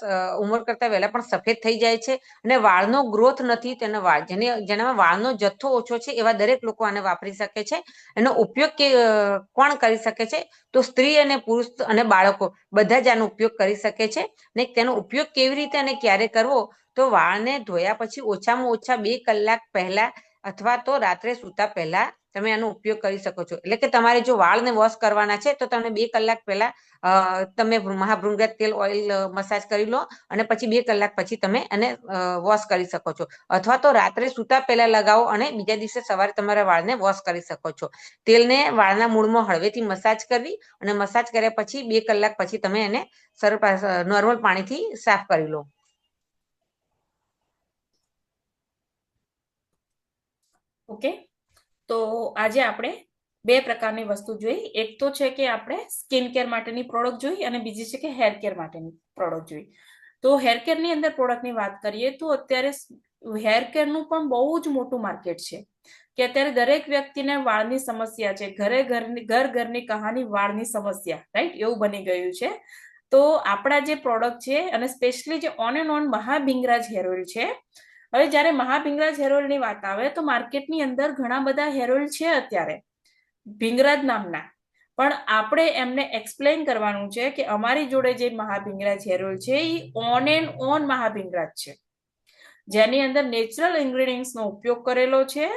ઉંમર કરતા વહેલા પણ સફેદ થઈ જાય છે અને વાળનો ગ્રોથ નથી તેના વાળ જેનામાં વાળનો જથ્થો ઓછો છે એવા દરેક લોકો આને વાપરી શકે છે. એનો ઉપયોગ કોણ કરી શકે છે તો સ્ત્રી અને પુરુષ અને બાળકો બધા જ આનો ઉપયોગ કરી શકે છે. ને તેનો ઉપયોગ કેવી રીતે અને ક્યારે કરવો તો વાળને ધોયા પછી ઓછામાં ઓછા 2 કલાક પહેલા અથવા તો રાત્રે સૂતા પહેલા તમે આનો ઉપયોગ કરી શકો છો. એટલે કે તમારે જો વાળને વોશ કરવાના છે તો તમે 2 કલાક પહેલા તમે મહાભૃંગરાજ તેલ ઓઇલ મસાજ કરી લો અને પછી 2 કલાક પછી તમે એને વોશ કરી શકો છો. અથવા તો રાત્રે સૂતા પહેલા લગાવો અને બીજા દિવસે સવારે તમારા વાળને વોશ કરી શકો છો. તેલને વાળના મૂળમાં હળવેથી મસાજ કરવી અને મસાજ કર્યા પછી 2 કલાક પછી તમે એને નોર્મલ પાણીથી સાફ કરી લો. ઓકે, તો આજે આપણે 2 પ્રકારની વસ્તુ જોઈ. એક તો છે કે આપણે સ્કિન કેર માટેની પ્રોડક્ટ જોઈ અને બીજી છે કે હેર કેર માટેની પ્રોડક્ટ જોઈ. તો હેર કેરની અંદર પ્રોડક્ટની વાત કરીએ તો અત્યારે હેર કેરનું પણ બહુ જ મોટું માર્કેટ છે કે અત્યારે દરેક વ્યક્તિને વાળની સમસ્યા છે. ઘરની કહાની વાળની સમસ્યા, રાઈટ, એવું બની ગયું છે. તો આપણા જે પ્રોડક્ટ છે અને સ્પેશિયલી જે on and on Mahabhringraj hair oil છે. હવે જ્યારે મહાભિંગરાજ હેર ઓઇલની વાત આવે તો માર્કેટની અંદર ઘણા બધા હેર ઓઇલ છે અત્યારે ભિંગરાજ નામના, પણ આપણે એમને એક્સપ્લેન કરવાનું છે કે અમારી જોડે જે મહાભિંગરાજ હેર ઓઇલ છે એ ઓન એન્ડ ઓન મહાભિંગરાજ છે જેની અંદર નેચરલ ઇન્ગ્રેડિયન્ટ્સનો ઉપયોગ કરેલો છે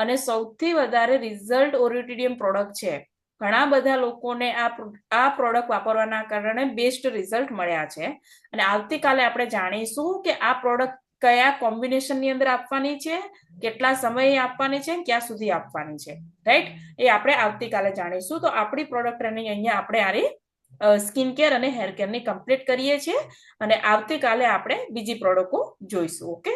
અને સૌથી વધારે રિઝલ્ટ ઓરિટિડિયમ પ્રોડક્ટ છે. ઘણા બધા લોકોને આ પ્રોડક્ટ વાપરવાના કારણે બેસ્ટ રિઝલ્ટ મળ્યા છે અને આવતીકાલે આપણે જાણીશું કે આ પ્રોડક્ટ કયા કોમ્બિનેશનની અંદર આપવાની છે, કેટલા સમયે આપવાની છે, ક્યાં સુધી આપવાની છે, રાઈટ, એ આપણે આવતીકાલે જાણીશું. તો આપણી પ્રોડક્ટ અહીંયા આપણે આરી સ્કિન કેર અને હેર કેરની કમ્પ્લીટ કરીએ છીએ અને આવતીકાલે આપણે બીજી પ્રોડક્ટો જોઈશું. ઓકે.